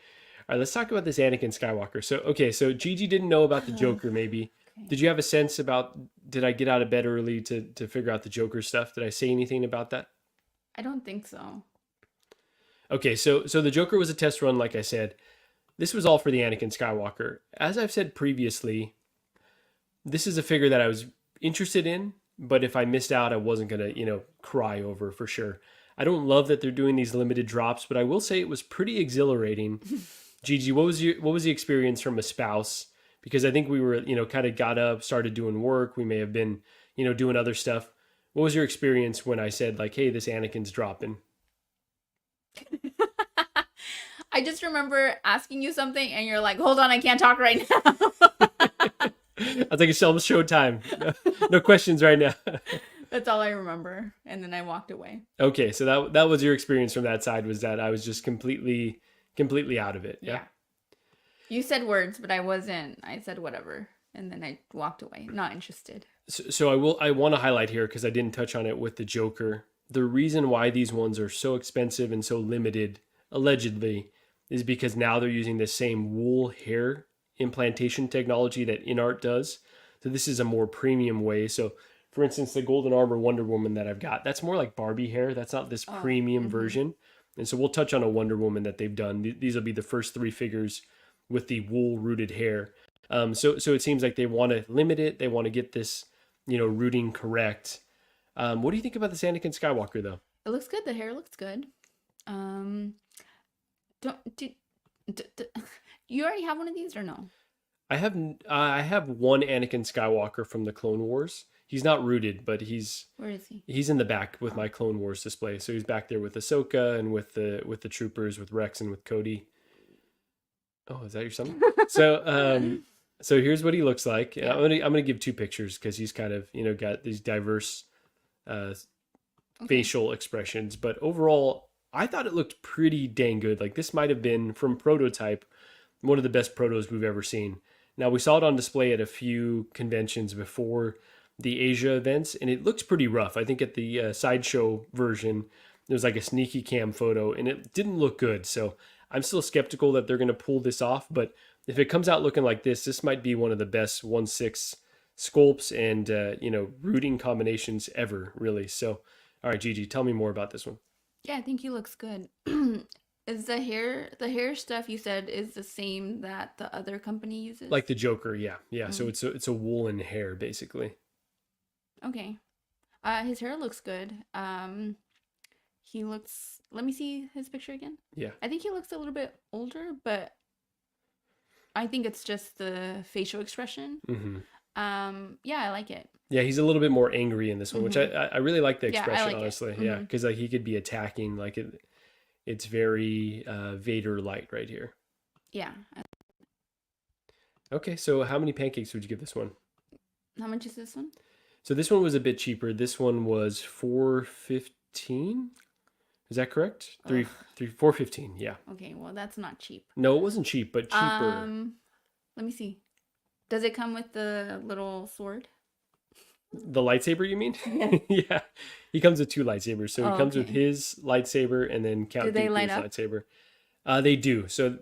All right, let's talk about this Anakin Skywalker. So okay, so Gigi didn't know about the Joker maybe. Okay. Did you have a sense about, did I get out of bed early to figure out the Joker stuff? Did I say anything about that? I don't think so. Okay, so the Joker was a test run, like I said. This was all for the Anakin Skywalker. As I've said previously, this is a figure that I was interested in, but if I missed out, I wasn't gonna, cry over for sure. I don't love that they're doing these limited drops, but I will say it was pretty exhilarating. Gigi, what was the experience from a spouse? Because I think we were, kind of got up, started doing work. We may have been, doing other stuff. What was your experience when I said like, hey, this Anakin's dropping? I just remember asking you something and you're like, hold on, I can't talk right now. I was like, it's almost showtime. No questions right now. That's all I remember. And then I walked away. Okay, so that was your experience from that side, was that I was just completely out of it. Yeah. You said words, but I wasn't. I said whatever. And then I walked away. Not interested. So I want to highlight here, because I didn't touch on it with the Joker. The reason why these ones are so expensive and so limited, allegedly, is because now they're using the same wool hair implantation technology that InArt does. So this is a more premium way. So for instance, the Golden Armor Wonder Woman that I've got, that's more like Barbie hair. That's not this premium version. And so we'll touch on a Wonder Woman that they've done. These will be the first 3 figures with the wool rooted hair. So it seems like they want to limit it. They want to get this, rooting correct. What do you think about this Anakin Skywalker, though? It looks good. The hair looks good. You already have one of these or no? I have one Anakin Skywalker from the Clone Wars. He's not rooted, but Where is he? he's in the back with my Clone Wars display. So he's back there with Ahsoka and with the troopers, with Rex and with Cody. Oh, is that your son? So here's what he looks like. Yeah. I'm gonna give 2 pictures because he's kind of got these diverse facial expressions. But overall, I thought it looked pretty dang good. Like, this might have been, from prototype, one of the best protos we've ever seen. Now, we saw it on display at a few conventions before the Asia events, and it looks pretty rough. I think at the sideshow version, there was like a sneaky cam photo, and it didn't look good. So I'm still skeptical that they're going to pull this off. But if it comes out looking like this might be one of the best 1/6 sculpts and rooting combinations ever, really. So, all right, Gigi, tell me more about this one. Yeah, I think he looks good. Is the hair stuff you said is the same that the other company uses? Like the Joker, yeah. So it's a woolen hair, basically. Okay. His hair looks good. He looks, let me see his picture again. Yeah. I think he looks a little bit older, but I think it's just the facial expression. Yeah, I like it. Yeah, he's a little bit more angry in this one, which I really like the expression, I like honestly. it. Yeah, because like he could be attacking, like it's very Vader light right here. Yeah. Okay, so how many pancakes would you give this one? How much is this one? So this one was a bit cheaper. This one was $4.15. Is that correct? $4.15. Yeah. Okay, well that's not cheap. No, it wasn't cheap, but cheaper. Let me see. Does it come with the little sword? The lightsaber, you mean? Yeah. He comes with 2 lightsabers. So he comes with his lightsaber and then Count Dooku's lightsaber. They do. So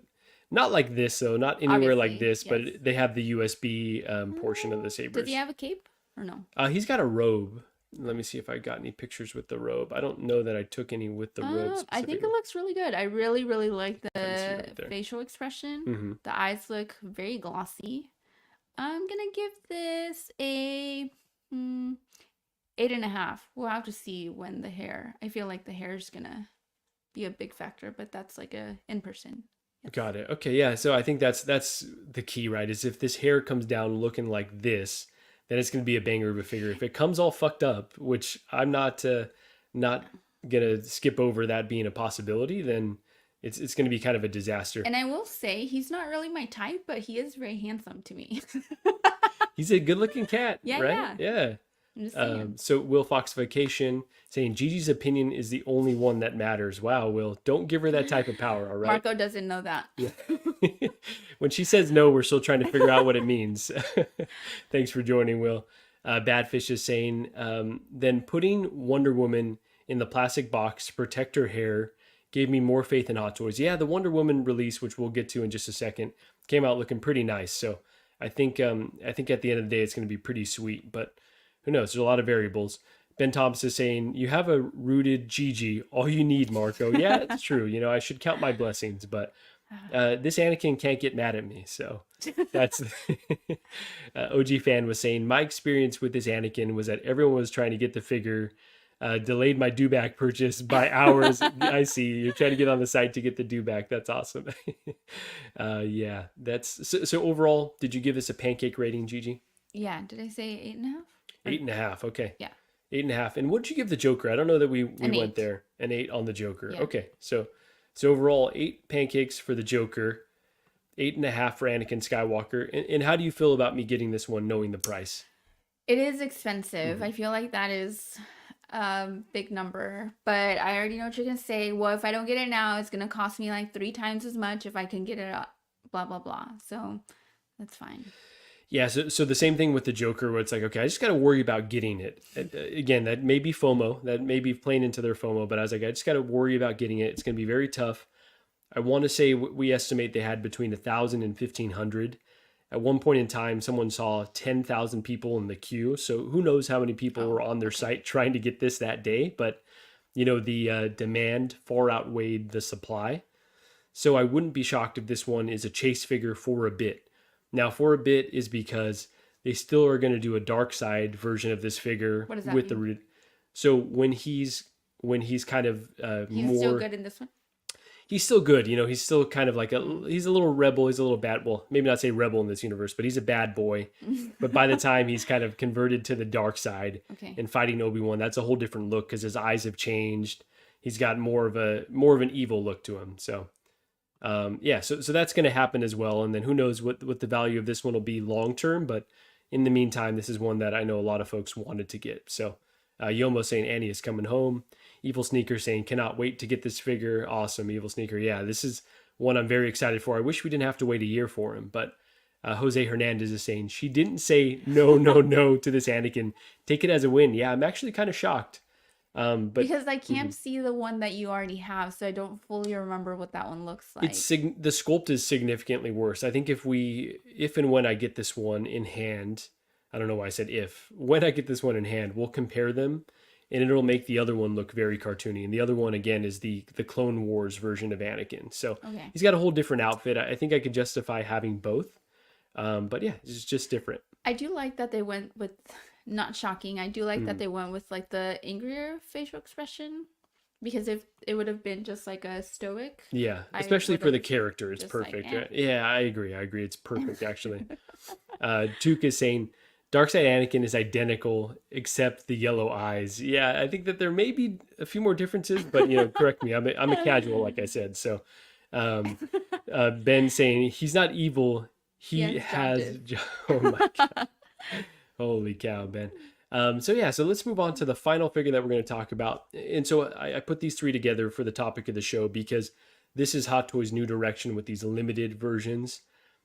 not like this, though. Not anywhere like this, but they have the USB portion of the sabers. Does he have a cape or no? He's got a robe. Let me see if I got any pictures with the robe. I don't know that I took any with the robe. I think it looks really good. I really, really like the facial expression. The eyes look very glossy. I'm gonna give this a 8.5. We'll have to see when the hair. I feel like the hair is gonna be a big factor, but that's like a in person. Yes. Got it. Okay, yeah. So I think that's the key, right? Is if this hair comes down looking like this, then it's gonna be a banger of a figure. If it comes all fucked up, which I'm not gonna skip over that being a possibility, then it's gonna be kind of a disaster. And I will say he's not really my type, but he is very handsome to me. He's a good-looking cat, Yeah, right? Yeah. I'm just saying. So Will Fox Vacation saying Gigi's opinion is the only one that matters. Wow, Will, don't give her that type of power, all right? Marco doesn't know that. Yeah. When she says no, we're still trying to figure out what it means. Thanks for joining, Will. Badfish is saying, then putting Wonder Woman in the plastic box to protect her hair gave me more faith in Hot Toys. Yeah, the Wonder Woman release, which we'll get to in just a second, came out looking pretty nice. So I think at the end of the day, it's going to be pretty sweet. But who knows? There's a lot of variables. Ben Thomas is saying, you have a rooted Gigi, all you need, Marco. Yeah, it's true. I should count my blessings, but this Anakin can't get mad at me. So that's OG fan was saying, my experience with this Anakin was that everyone was trying to get the figure, delayed my due-back purchase by hours. I see. You're trying to get on the site to get the due-back. That's awesome. Yeah, that's so overall, did you give this a pancake rating, Gigi? Yeah. Did I say 8.5? 8.5. Okay. Yeah. 8.5. And what did you give the Joker? I don't know that we An went 8. there. An 8 on the Joker. Yeah. Okay. So overall, 8 pancakes for the Joker, 8.5 for Anakin Skywalker. And how do you feel about me getting this one, knowing the price? It is expensive. I feel like that is a big number, but I already know what you're gonna say. Well, if I don't get it now, it's gonna cost me like 3 times as much if I can get it up. Blah blah blah. So that's fine. Yeah, so the same thing with the Joker, where it's like, okay, I just got to worry about getting it. Again, that may be FOMO, that may be playing into their FOMO, but I was like, I just got to worry about getting it. It's going to be very tough. I want to say we estimate they had between 1,000 and 1,500. At one point in time, someone saw 10,000 people in the queue. So who knows how many people were on their site trying to get this that day. But, the demand far outweighed the supply. So I wouldn't be shocked if this one is a chase figure for a bit. Now, for a bit is because they still are going to do a dark side version of this figure What does that with mean? So when he's kind of He's more, still good in this one. he's still good. He's still kind of like he's a little rebel. He's a little bad. Well, maybe not say rebel in this universe, but he's a bad boy. But by the time he's kind of converted to the dark side Okay. and fighting Obi-Wan, that's a whole different look because his eyes have changed. He's got more of an evil look to him. So. So that's going to happen as well. And then who knows what the value of this one will be long term. But in the meantime, this is one that I know a lot of folks wanted to get. So Yomo saying Annie is coming home. Evil Sneaker saying cannot wait to get this figure. Awesome, Evil Sneaker. Yeah, this is one I'm very excited for. I wish we didn't have to wait a year for him. But Jose Hernandez is saying she didn't say no, no, no to this Anakin. Take it as a win. Yeah, I'm actually kind of shocked. But Because I can't see the one that you already have, so I don't fully remember what that one looks like. the sculpt is significantly worse. I think if and when I get this one in hand, I don't know why I said if, when I get this one in hand, we'll compare them and it'll make the other one look very cartoony. And the other one, again, is the Clone Wars version of Anakin. So Okay. he's got a whole different outfit. I think I could justify having both. But yeah, it's just different. I do like that they went with, not shocking, I do like that they went with like the angrier facial expression, because if it would have been just like a stoic. Yeah, I especially for the would've character, it's just like, perfect. eh. Yeah, I agree. It's perfect, actually. Tuke is saying Darkseid Anakin is identical except the yellow eyes. Yeah, I think that there may be a few more differences, but correct me. I'm a casual, like I said. So Ben saying he's not evil. He has. Oh my god! Holy cow, Ben. So let's move on to the final figure that we're going to talk about. And so I put these 3 together for the topic of the show because this is Hot Toys' new direction with these limited versions.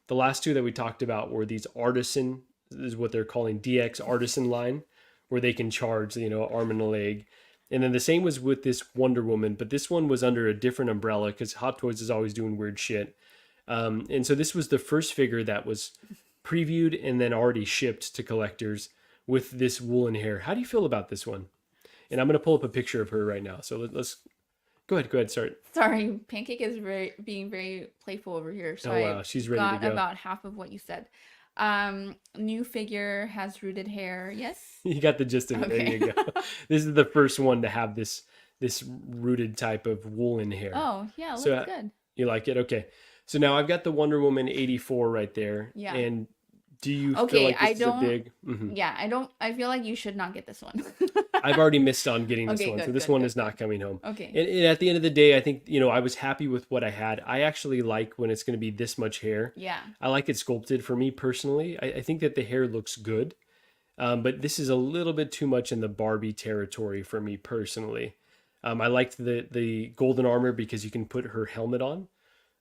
The last 2 that we talked about were these Artisan, this is what they're calling DX Artisan line, where they can charge, arm and a leg. And then the same was with this Wonder Woman, but this one was under a different umbrella because Hot Toys is always doing weird shit. And so this was the first figure that was previewed and then already shipped to collectors with this woolen hair. How do you feel about this one? And I'm going to pull up a picture of her right now. So let's go ahead, start. Sorry, Pancake is being very playful over here. So wow, she's ready to got go. about half of what you said. New figure has rooted hair. Yes. You got the gist of it. Okay. There you go. This is the first one to have this rooted type of woolen hair. Oh yeah, looks So, good. You like it? Okay. So now I've got the Wonder Woman 84 right there. Yeah. And do you feel Okay, like this I is don't. a big... Mhm. Yeah, I don't. I feel like you should not get this one. I've already missed on getting this Okay, one. So good, this good, one good, is not coming home. Okay. And at the end of the day, I think, I was happy with what I had. I actually like when it's going to be this much hair. Yeah. I like it sculpted for me personally. I think that the hair looks good. But this is a little bit too much in the Barbie territory for me personally. I liked the golden armor because you can put her helmet on.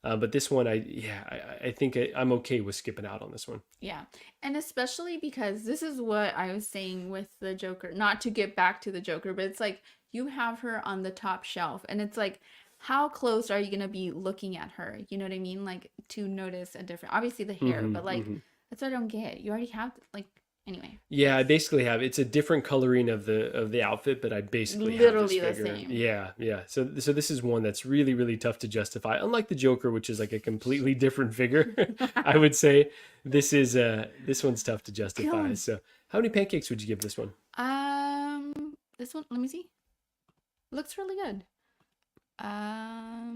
But this one, I think I'm okay with skipping out on this one. Yeah. And especially because this is what I was saying with the Joker, not to get back to the Joker, but it's like you have her on the top shelf and it's like, how close are you going to be looking at her? You know what I mean? Like to notice a different, obviously the hair, but like that's what I don't get. You already have like, anyway. Yeah, I basically have it's a different coloring of the outfit, but I basically Literally have the this figure. same. Yeah. So this is one that's really really tough to justify. Unlike the Joker, which is like a completely different figure, I would say this one's tough to justify. So how many pancakes would you give this one? This one, let me see. Looks really good. I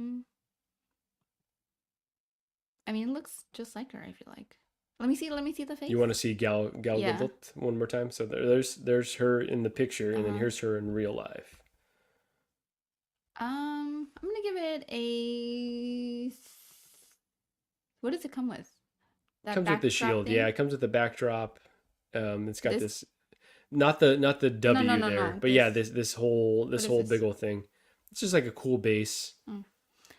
mean, it looks just like her, I feel like. Let me see the face. You want to see Gal Yeah. Gadot one more time? So there's her in the picture, and then here's her in real life. I'm gonna give it a. What does it come with? It comes with the backdrop shield. thing? Yeah, it comes with the backdrop. It's got this, not the W no, there, no. but yeah, this whole is big this? old thing. It's just like a cool base. Mm.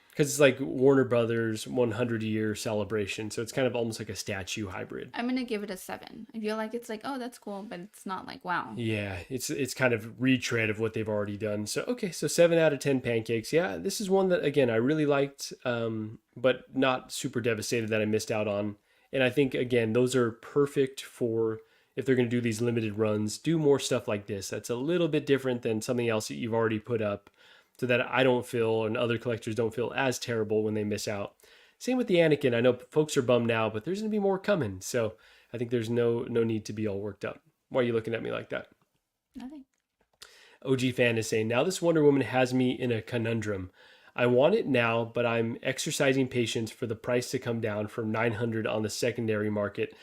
Because it's like Warner Brothers 100-year celebration, so it's kind of almost like a statue hybrid. I'm gonna give it a 7. I feel like it's like, oh, that's cool, but it's not like wow. Yeah, it's kind of retread of what they've already done. So okay, so 7 out of 10 pancakes. Yeah, this is one that again I really liked, but not super devastated that I missed out on. And I think again those are perfect for if they're going to do these limited runs. Do more stuff like this. That's a little bit different than something else that you've already put up, so that I don't feel and other collectors don't feel as terrible when they miss out. Same with the Anakin. I know folks are bummed now, but there's going to be more coming. So I think there's no need to be all worked up. Why are you looking at me like that? Nothing. OG fan is saying, now this Wonder Woman has me in a conundrum. I want it now, but I'm exercising patience for the price to come down from 900 on the secondary market.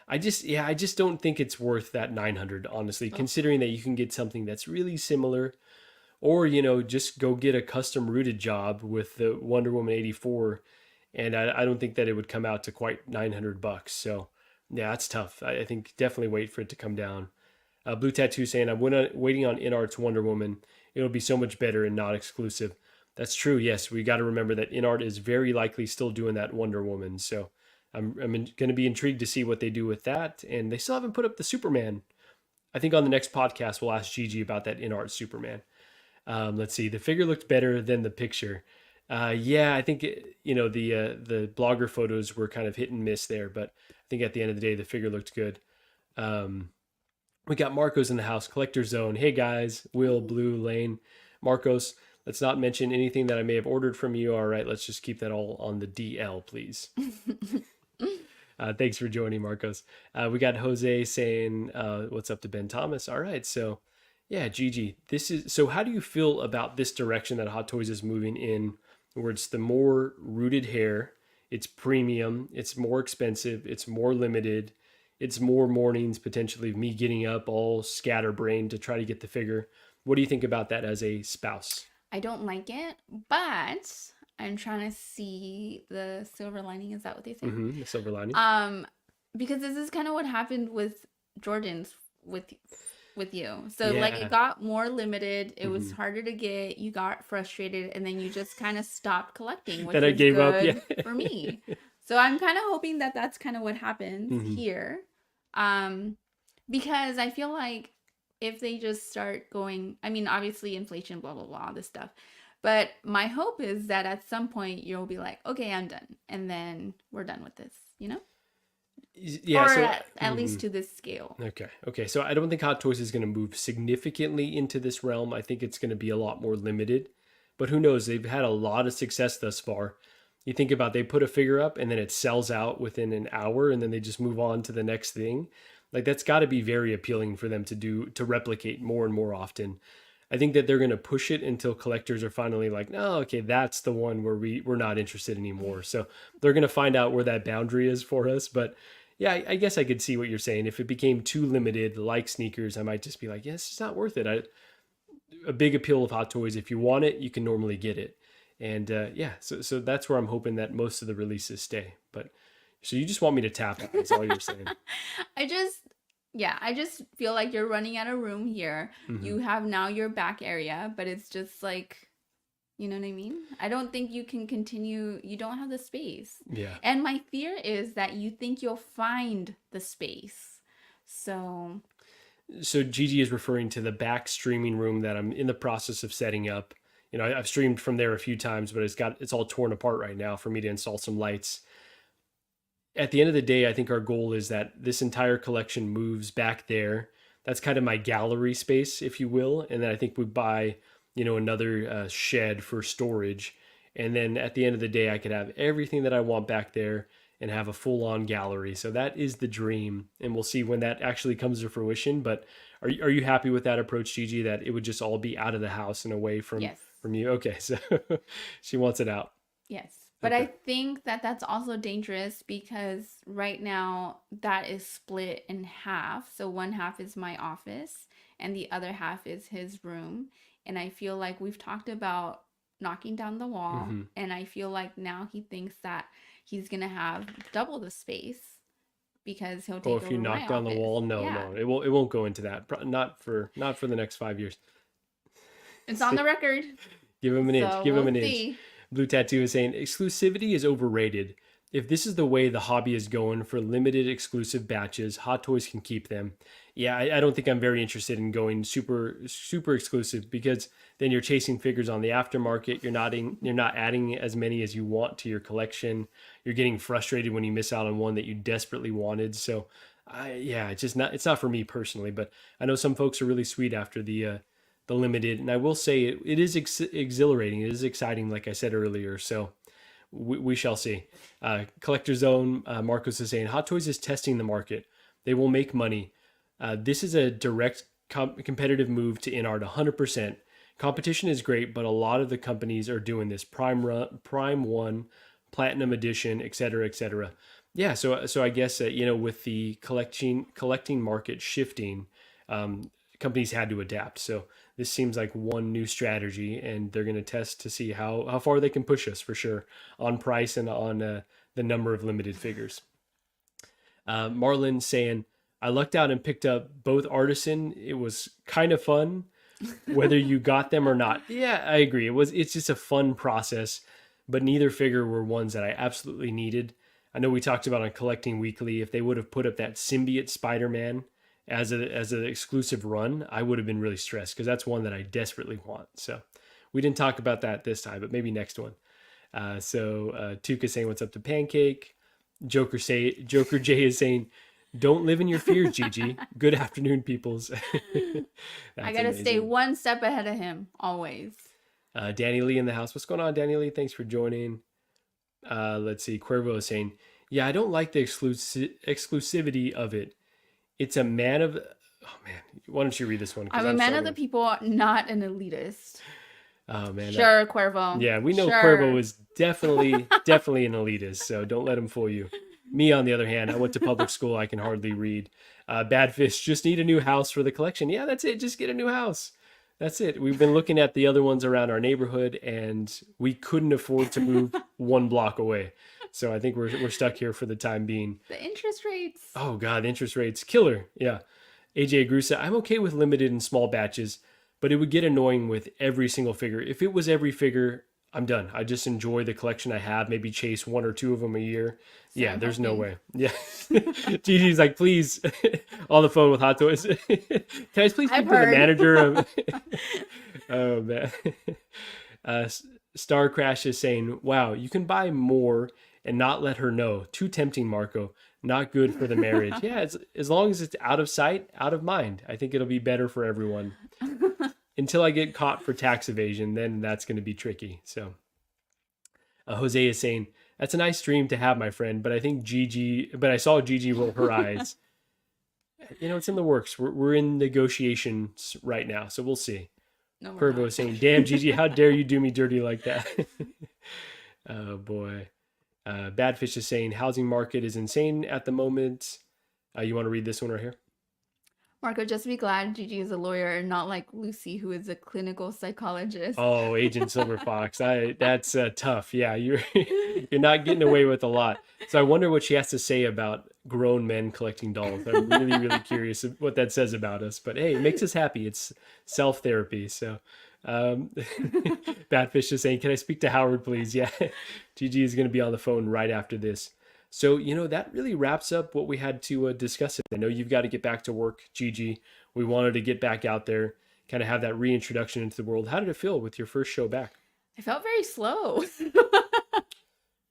I just don't think it's worth that 900, honestly, considering that you can get something that's really similar. Or, just go get a custom rooted job with the Wonder Woman 84. And I don't think that it would come out to quite $900. So, yeah, that's tough. I think definitely wait for it to come down. Blue Tattoo saying, I'm waiting on InArt's Wonder Woman. It'll be so much better and not exclusive. That's true. Yes, we got to remember that InArt is very likely still doing that Wonder Woman. So I'm going to be intrigued to see what they do with that. And they still haven't put up the Superman. I think on the next podcast, we'll ask Gigi about that InArt Superman. Let's see. The figure looked better than the picture. Yeah, I think the blogger photos were kind of hit and miss there, but I think at the end of the day, the figure looked good. We got Marcos in the house, Collector Zone. Hey guys, Will, Blue, Lane, Marcos. Let's not mention anything that I may have ordered from you. All right, let's just keep that all on the DL, please. Thanks for joining, Marcos. We got Jose saying, what's up to Ben Thomas? All right, so yeah, Gigi, so how do you feel about this direction that Hot Toys is moving in, where it's the more rooted hair, it's premium, it's more expensive, it's more limited, it's more mornings potentially of me getting up all scatterbrained to try to get the figure. What do you think about that as a spouse? I don't like it, but I'm trying to see the silver lining. Is that what they say? The silver lining. Because this is kind of what happened with Jordan's with you. So like Yeah. it got more limited. It was harder to get. You got frustrated, and then you just kind of stopped collecting, which Then I was gave up, good yeah. for me. So I'm kind of hoping that that's kind of what happens here, because I feel like if they just start going, I mean, obviously inflation, blah blah blah, all this stuff. But my hope is that at some point you'll be like, okay, I'm done, and then we're done with this, Yeah. or So at least to this scale. Okay. So I don't think Hot Toys is going to move significantly into this realm. I think it's going to be a lot more limited. But who knows? They've had a lot of success thus far. You think about they put a figure up and then it sells out within an hour and then they just move on to the next thing. Like that's got to be very appealing for them to replicate more and more often. I think that they're going to push it until collectors are finally like, no, okay, that's the one where we're not interested anymore. So they're going to find out where that boundary is for us. But yeah, I guess I could see what you're saying. If it became too limited, like sneakers, I might just be like, yes, it's not worth it. A big appeal of Hot Toys, if you want it, you can normally get it. And yeah, so that's where I'm hoping that most of the releases stay. But so you just want me to tap it, that's all you're saying. Yeah, I just feel like you're running out of room here. Hmm. You have now your back area, but it's just like, you know what I mean? I don't think you can continue. You don't have the space. Yeah. And my fear is that you think you'll find the space. So, So Gigi is referring to the back streaming room that I'm in the process of setting up. I've streamed from there a few times, but it's all torn apart right now for me to install some lights. At the end of the day, I think our goal is that this entire collection moves back there. That's kind of my gallery space, if you will. And then I think we buy, another shed for storage. And then at the end of the day, I could have everything that I want back there and have a full on gallery. So that is the dream. And we'll see when that actually comes to fruition. But are you happy with that approach, Gigi, that it would just all be out of the house and away from, yes. from you? Okay. So she wants it out. Yes. But Okay. I think that that's also dangerous because right now that is split in half. So one half is my office and the other half is his room. And I feel like we've talked about knocking down the wall. Hmm. And I feel like now he thinks that he's going to have double the space because he'll Oh, take if you over my knock down the office. wall, no, Yeah. no, it won't go into that. Not for the next 5 years. It's on the record. Give him an inch. So Give him we'll an inch. see. Blue Tattoo is saying exclusivity is overrated. If this is the way the hobby is going for limited exclusive batches, Hot Toys can keep them. Yeah, I don't think I'm very interested in going super exclusive because then you're chasing figures on the aftermarket. You're not adding as many as you want to your collection. You're getting frustrated when you miss out on one that you desperately wanted. So, it's not for me personally. But I know some folks are really sweet after the limited, and I will say it is exhilarating. It is exciting, like I said earlier. So we shall see. Collector Zone, Marcos is saying Hot Toys is testing the market. They will make money. This is a direct competitive move to InArt 100%. Competition is great, but a lot of the companies are doing this Prime 1, Platinum Edition, etc., etc. Yeah, so I guess with the collecting market shifting, companies had to adapt. So this seems like one new strategy, and they're going to test to see how far they can push us for sure on price and on the number of limited figures. Marlon saying, I lucked out and picked up both Artisan. It was kind of fun, whether you got them or not. Yeah, I agree. It's just a fun process, but neither figure were ones that I absolutely needed. I know we talked about on Collecting Weekly, if they would have put up that symbiote Spider-Man as an exclusive run, I would have been really stressed because that's one that I desperately want. So we didn't talk about that this time, but maybe next one. Tuka saying what's up to Pancake. Joker J is saying, don't live in your fears, Gigi. Good afternoon, peoples. I gotta stay one step ahead of him always. Danny Lee in the house. What's going on, Danny Lee? Thanks for joining. Let's see. Cuervo is saying, yeah, I don't like the exclusivity of it. It's a man of... Oh, man. Why don't you read this one? I'm a man of the people, not an elitist. Oh, man. Sure, Cuervo. Yeah, we know sure. Cuervo is definitely an elitist, so don't let him fool you. Me, on the other hand, I went to public school. I can hardly read. Badfish, just need a new house for the collection. Yeah, that's it. Just get a new house. That's it. We've been looking at the other ones around our neighborhood, and we couldn't afford to move one block away. So I think we're stuck here for the time being. The interest rates. Oh, God, interest rates. Killer. Yeah. AJ Grusa, I'm okay with limited and small batches, but it would get annoying with every single figure. If it was every figure, I'm done. I just enjoy the collection I have, maybe chase one or two of them a year. Yeah, there's no way. Yeah. Gigi's like, please, on the phone with Hot Toys. Can I please speak to the manager of... Oh, man. Star Crash is saying, wow, you can buy more and not let her know. Too tempting, Marco. Not good for the marriage. Yeah, as long as it's out of sight, out of mind. I think it'll be better for everyone. Until I get caught for tax evasion, then that's going to be tricky. So Jose is saying, that's a nice dream to have, my friend, but I saw Gigi roll her eyes. It's in the works. We're in negotiations right now, so we'll see. No, Cuervo is saying, damn, Gigi, how dare you do me dirty like that? Oh, boy. Badfish is saying, housing market is insane at the moment. You want to read this one right here? Marco, just be glad Gigi is a lawyer and not like Lucy, who is a clinical psychologist. Oh, Agent Silver Fox. That's tough. Yeah, you're you're not getting away with a lot. So I wonder what she has to say about grown men collecting dolls. I'm really, really curious what that says about us. But hey, it makes us happy. It's self-therapy. So Batfish is saying, can I speak to Howard, please? Yeah, Gigi is going to be on the phone right after this. So, that really wraps up what we had to discuss. I know you've got to get back to work, Gigi. We wanted to get back out there, kind of have that reintroduction into the world. How did it feel with your first show back? I felt very slow.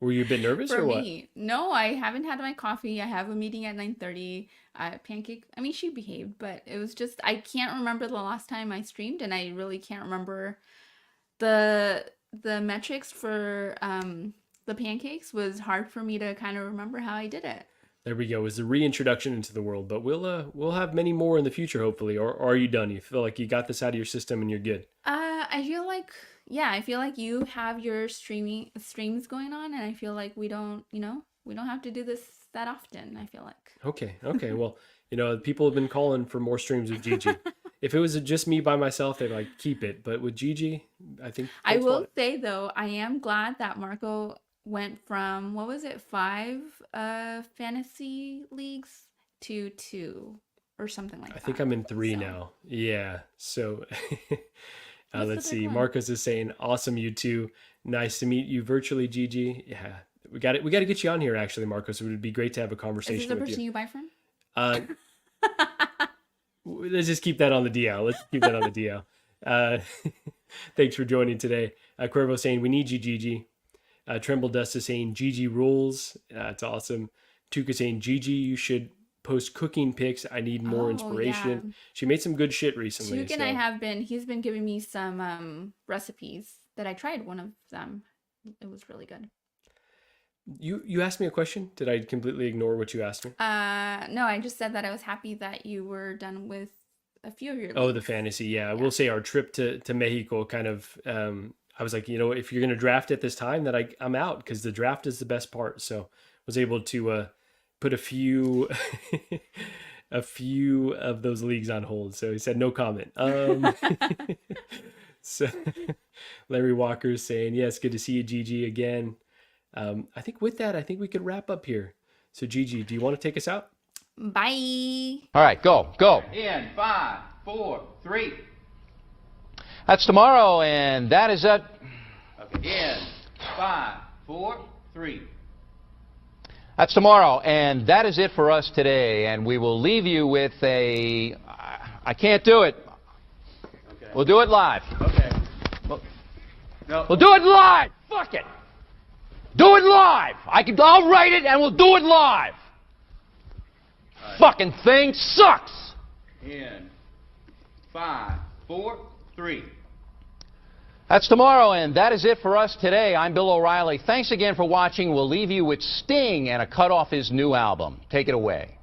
Were you a bit nervous For or what? me. No, I haven't had my coffee. I have a meeting at 9:30. Pancake, I mean, she behaved, but it was just, I can't remember the last time I streamed, and I really can't remember the metrics for the pancakes. Was hard for me to kind of remember how I did it. There we go. It was the reintroduction into the world, but we'll have many more in the future, hopefully. Or are you done? You feel like you got this out of your system and you're good? I feel like, yeah, I feel like you have your streams going on, and I feel like we don't have to do this that often, I feel like. Okay. Well, people have been calling for more streams with Gigi. If it was just me by myself, they'd like keep it. But with Gigi, I think I that's will fine. say though, I am glad that Marco went from, what was it, 5 fantasy leagues to 2 or something like I that. think I'm in 3 So, now. Yeah. So what's the let's big see. one? Marcos is saying, awesome, you two. Nice to meet you virtually, Gigi. Yeah. We got to get you on here, actually, Marcos. It would be great to have a Is this conversation the with person you. you buy from? Uh, let's just keep that on the DL. Thanks for joining today. Cuervo saying, we need you, Gigi. Tremble Dust is saying, Gigi rules. It's awesome. Tuka saying, Gigi, you should post cooking pics. I need more Oh, inspiration. yeah. She made some good shit recently. Tuke and he's been giving me some recipes that I tried one of them. It was really good. You asked me a question. Did I completely ignore what you asked me? No, I just said that I was happy that you were done with a few of your Oh, the leagues. fantasy. Yeah, I Yeah. will say our trip to Mexico kind of, I was like, if you're going to draft at this time, that I'm out because the draft is the best part. So was able to put a few a few of those leagues on hold. So he said no comment. So Larry Walker is saying, yes, good to see you, Gigi, again. I think with that, I think we could wrap up here. So Gigi, do you want to take us out? Bye. All right, go. In 5, 4, 3. That's tomorrow, and that is it. Okay. In 5, 4, 3. That's tomorrow, and that is it for us today. And we will leave you with a. I can't do it. Okay. We'll do it live. Okay. No. We'll do it live. Fuck it. Do it live. I'll write it, and we'll do it live. Right. Fucking thing sucks. In 5, 4, 3. That's tomorrow, and that is it for us today. I'm Bill O'Reilly. Thanks again for watching. We'll leave you with Sting and a cut off his new album. Take it away.